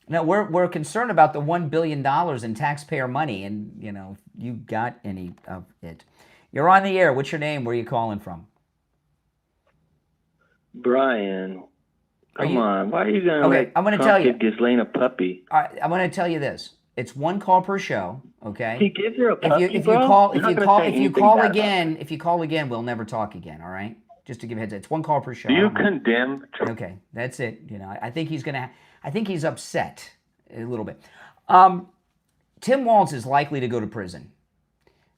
No, we're concerned about the $1 billion in taxpayer money, and, you know, you got any of it. You're on the air. What's your name? Where are you calling from? Brian. Come on, why are you going to let I'm gonna Trump tell you. give Ghislaine a puppy? All right, I'm going to tell you this. It's one call per show, okay? He gives her a puppy, if you bro? call If you call again, we'll never talk again, all right? Just to give a heads up. It's one call per show. Do you condemn Trump? Okay, that's it. You know, I think he's upset a little bit. Tim Walz is likely to go to prison.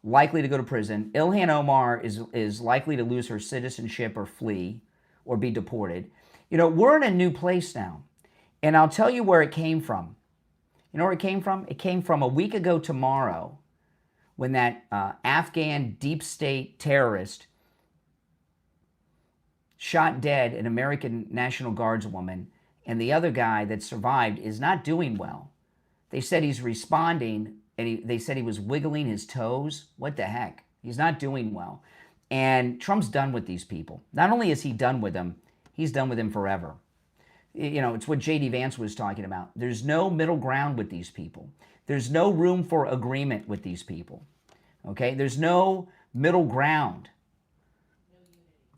Ilhan Omar is likely to lose her citizenship or flee or be deported. You know, we're in a new place now. And I'll tell you where it came from. You know where it came from? It came from a week ago tomorrow when that Afghan deep state terrorist shot dead an American National Guards woman, and the other guy that survived is not doing well. They said he's responding, and they said he was wiggling his toes. What the heck? He's not doing well. And Trump's done with these people. Not only is he done with them, he's done with them forever. You know, it's what J.D. Vance was talking about. There's no middle ground with these people. There's no room for agreement with these people. Okay? There's no middle ground.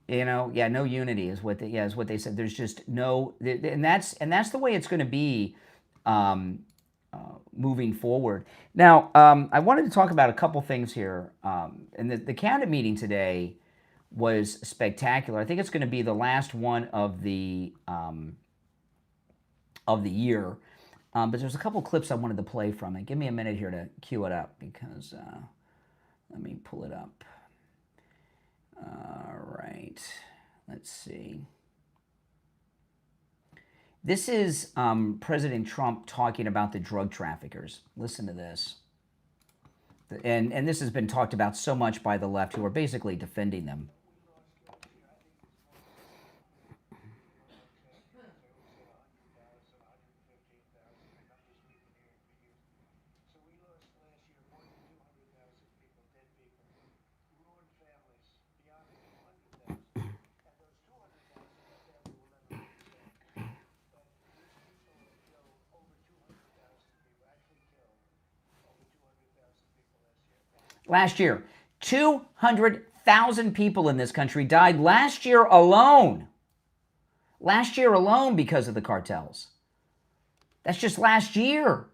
You know, yeah, no unity is what they said. There's just no, and that's the way it's going to be moving forward. Now, I wanted to talk about a couple things here. And the cabinet meeting today was spectacular. I think it's going to be the last one of the year. But there's a couple clips I wanted to play from it. Give me a minute here to cue it up because let me pull it up. All right, let's see. This is President Trump talking about the drug traffickers. Listen to this. And this has been talked about so much by the left, who are basically defending them. Last year. 200,000 people in this country died last year alone. Last year alone because of the cartels. That's just last year.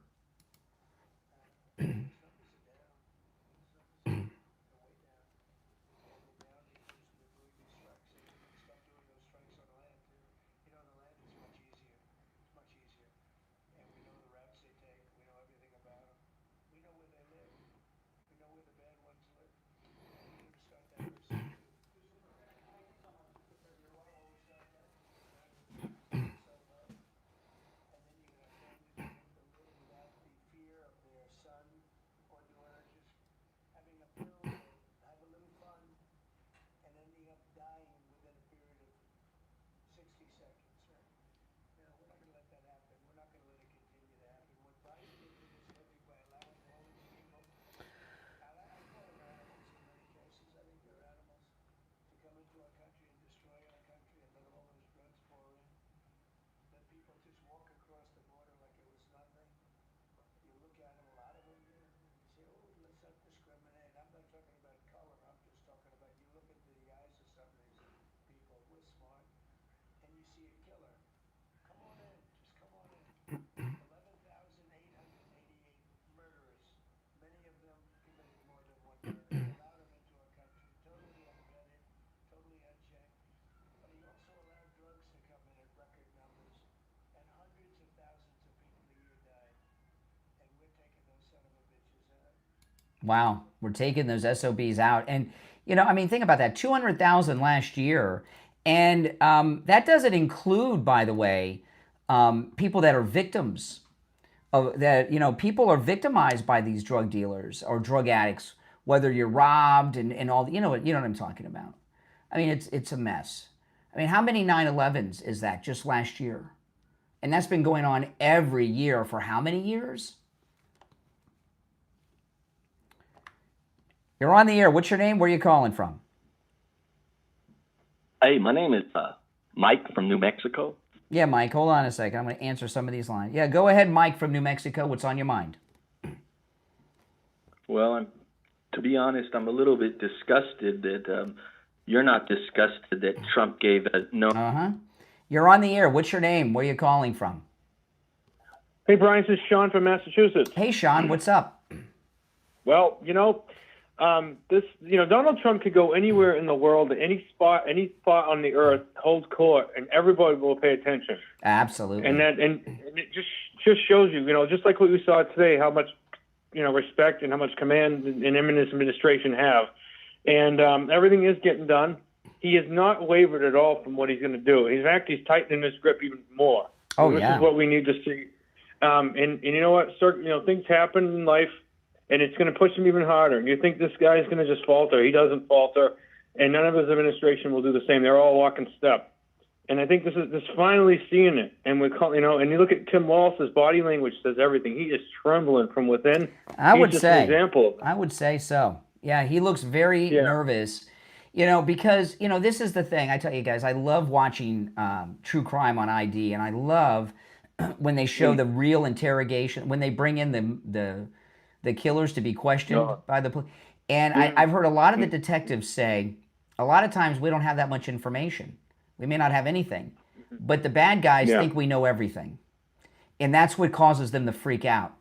Wow, we're taking those SOBs out. And, you know, I mean, think about that, 200,000 last year. And that doesn't include, by the way, people that are victims of that, you know, people are victimized by these drug dealers or drug addicts, whether you're robbed and all, you know what I'm talking about. I mean, it's a mess. I mean, how many 9/11s is that just last year? And that's been going on every year for how many years? You're on the air. What's your name? Where are you calling from? Hey, my name is Mike from New Mexico. Yeah, Mike, hold on a second. I'm going to answer some of these lines. Yeah, go ahead, Mike from New Mexico. What's on your mind? Well, to be honest, I'm a little bit disgusted that you're not disgusted that Trump gave a no. You're on the air. What's your name? Where are you calling from? Hey, Brian, this is Sean from Massachusetts. Hey, Sean, what's up? Well, Donald Trump could go anywhere in the world, any spot on the earth, hold court, and everybody will pay attention. Absolutely. And it just shows you, just like what we saw today, how much, respect and how much command and him and his administration have. And everything is getting done. He has not wavered at all from what he's going to do. In fact, he's tightening his grip even more. Oh, This is what we need to see. And you know what? Things happen in life, and it's going to push him even harder. And you think this guy's going to just falter. He doesn't falter, and none of his administration will do the same. They're all walking step. And I think this is finally seeing it. And and you look at Tim Walz's body language says everything. He is trembling from within. I would He's just say. an example of it. I would say so. Yeah, he looks very nervous. Because, this is the thing. I tell you guys, I love watching true crime on ID, and I love when they show the real interrogation, when they bring in the killers to be questioned by the police. And I've heard a lot of the detectives say, a lot of times we don't have that much information. We may not have anything, but the bad guys think we know everything. And that's what causes them to freak out.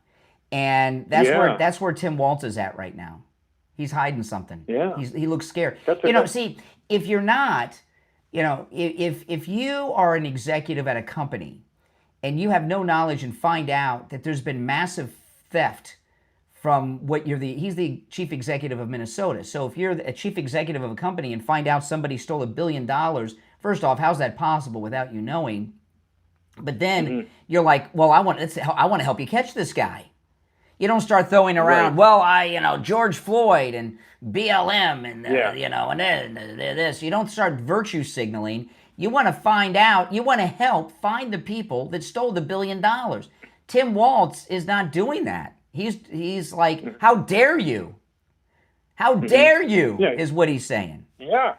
And that's where Tim Walz is at right now. He's hiding something. Yeah. He looks scared. See, if you're not, if you are an executive at a company and you have no knowledge and find out that there's been massive theft from he's the chief executive of Minnesota. So if you're a chief executive of a company and find out somebody stole $1 billion, first off, how's that possible without you knowing? But then you're like, well, I want to help you catch this guy. You don't start throwing around, George Floyd and BLM and, and then this. You don't start virtue signaling. You want to find out, you want to help find the people that stole the $1 billion. Tim Walz is not doing that. He's like, how dare you? How dare you is what he's saying. Yeah,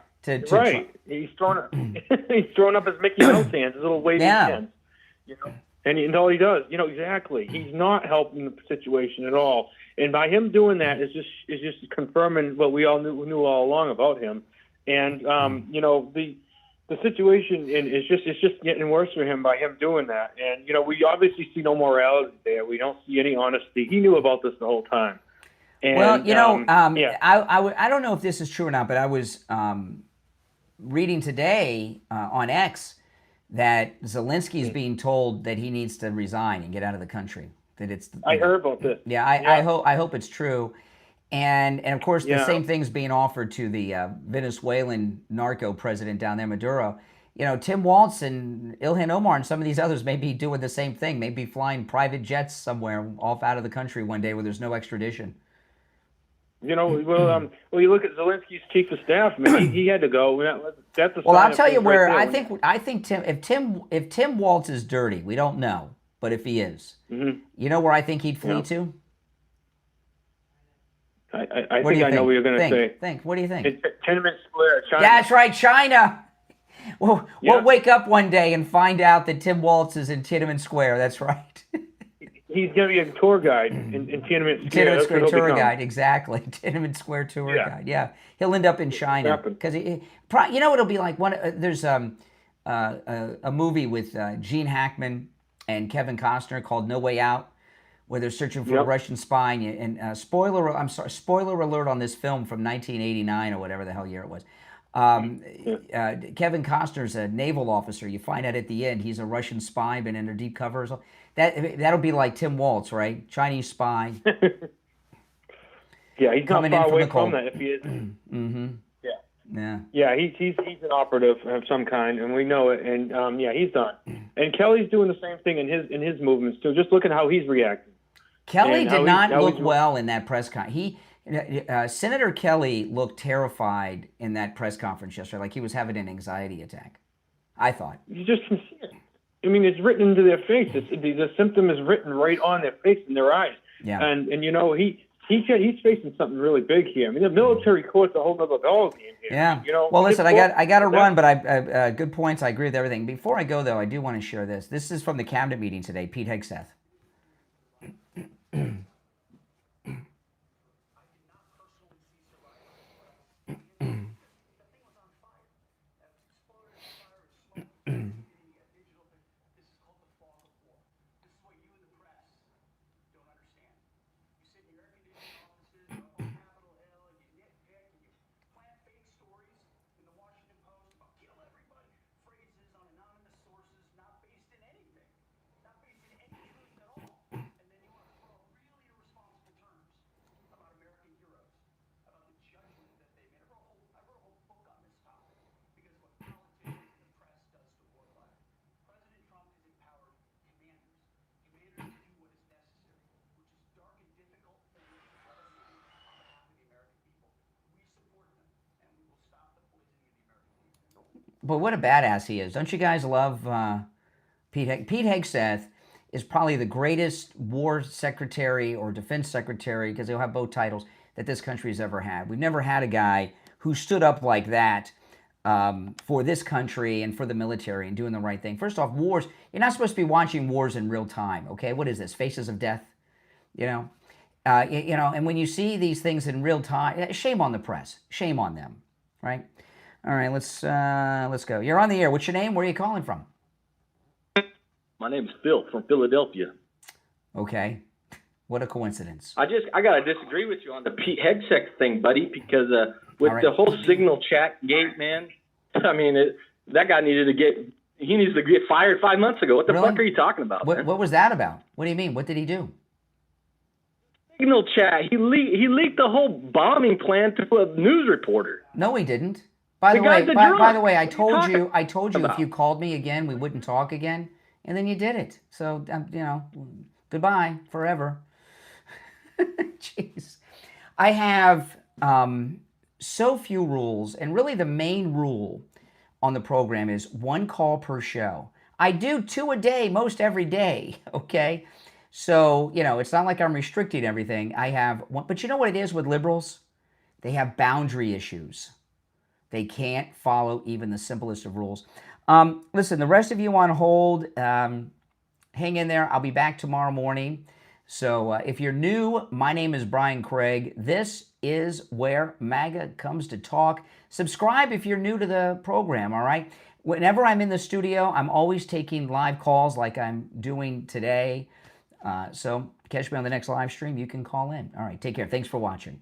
right. He's throwing up his Mickey Mouse hands, his little waving hands. And all he does, exactly. He's not helping the situation at all. And by him doing that is just confirming what we all knew all along about him. And the situation is just getting worse for him by him doing that. And we obviously see no morality there. We don't see any honesty. He knew about this the whole time. And, I don't know if this is true or not, but I was reading today on X that Zelensky is being told that he needs to resign and get out of the country. I heard about this. Yeah, I hope it's true. And of course, the same thing's being offered to the Venezuelan narco president down there, Maduro. Tim Walz and Ilhan Omar and some of these others may be doing the same thing, maybe flying private jets somewhere off out of the country one day where there's no extradition. You look at Zelensky's chief of staff. Man, he had to go. That's a well, I'll tell you where right I think if Tim Walz is dirty, we don't know, but if he is, you know where I think he'd flee to? I think I know what you're going to say. What do you think? It's Tiananmen Square, China. That's right, China. We'll wake up one day and find out that Tim Walz is in Tiananmen Square. That's right. He's going to be a tour guide in Tiananmen Square. Tiananmen Square tour guide, exactly. Tiananmen Square tour guide. Yeah, he'll end up in China because it'll be like there's a movie with Gene Hackman and Kevin Costner called No Way Out, where they're searching for a Russian spy. And spoiler alert on this film from 1989 or whatever the hell year it was. Kevin Costner's a naval officer. You find out at the end he's a Russian spy, been under deep cover. So that'll be like Tim Walz, right? Chinese spy. Yeah, he's coming not far in away from from that if he is. Mm-hmm. Yeah. Yeah, he's an operative of some kind, and we know it. And he's done. And Kelly's doing the same thing in his movements too. Just look at how he's reacting. Kelly did not look well in that press conference. Senator Kelly looked terrified in that press conference yesterday, like he was having an anxiety attack. I thought. You just can see it. I mean, it's written into their face. The symptom is written right on their face and their eyes. Yeah. And he's facing something really big here. I mean, the military court's a whole other ballgame here. Yeah. Well, listen, I got to run, but good points. I agree with everything. Before I go, though, I do want to share this. This is from the cabinet meeting today. Pete Hegseth. But what a badass he is. Don't you guys love Pete Hegseth? Pete Hegseth is probably the greatest war secretary or defense secretary, because he'll have both titles, that this country has ever had. We've never had a guy who stood up like that for this country and for the military and doing the right thing. First off, wars, you're not supposed to be watching wars in real time, okay? What is this, Faces of Death? And when you see these things in real time, shame on the press. Shame on them, right? All right, let's go. You're on the air. What's your name? Where are you calling from? My name's Phil from Philadelphia. Okay. What a coincidence. I got to disagree with you on the Pete Hegseth thing, buddy, because with the whole signal chat gate, man, I mean, that guy needs to get fired 5 months ago. What the fuck are you talking about? What was that about? What do you mean? What did he do? Signal chat. He leaked the whole bombing plan to a news reporter. No, he didn't. By the way, I told you if you called me again, we wouldn't talk again, and then you did it. So, goodbye forever. Jeez. I have so few rules, and really the main rule on the program is 1 call per show. I do 2 a day, most every day, okay? So, it's not like I'm restricting everything. I have one, but you know what it is with liberals? They have boundary issues. They can't follow even the simplest of rules. Listen, the rest of you on hold, hang in there. I'll be back tomorrow morning. So if you're new, my name is Brian Craig. This is where MAGA comes to talk. Subscribe if you're new to the program, all right? Whenever I'm in the studio, I'm always taking live calls like I'm doing today. So catch me on the next live stream. You can call in. All right, take care. Thanks for watching.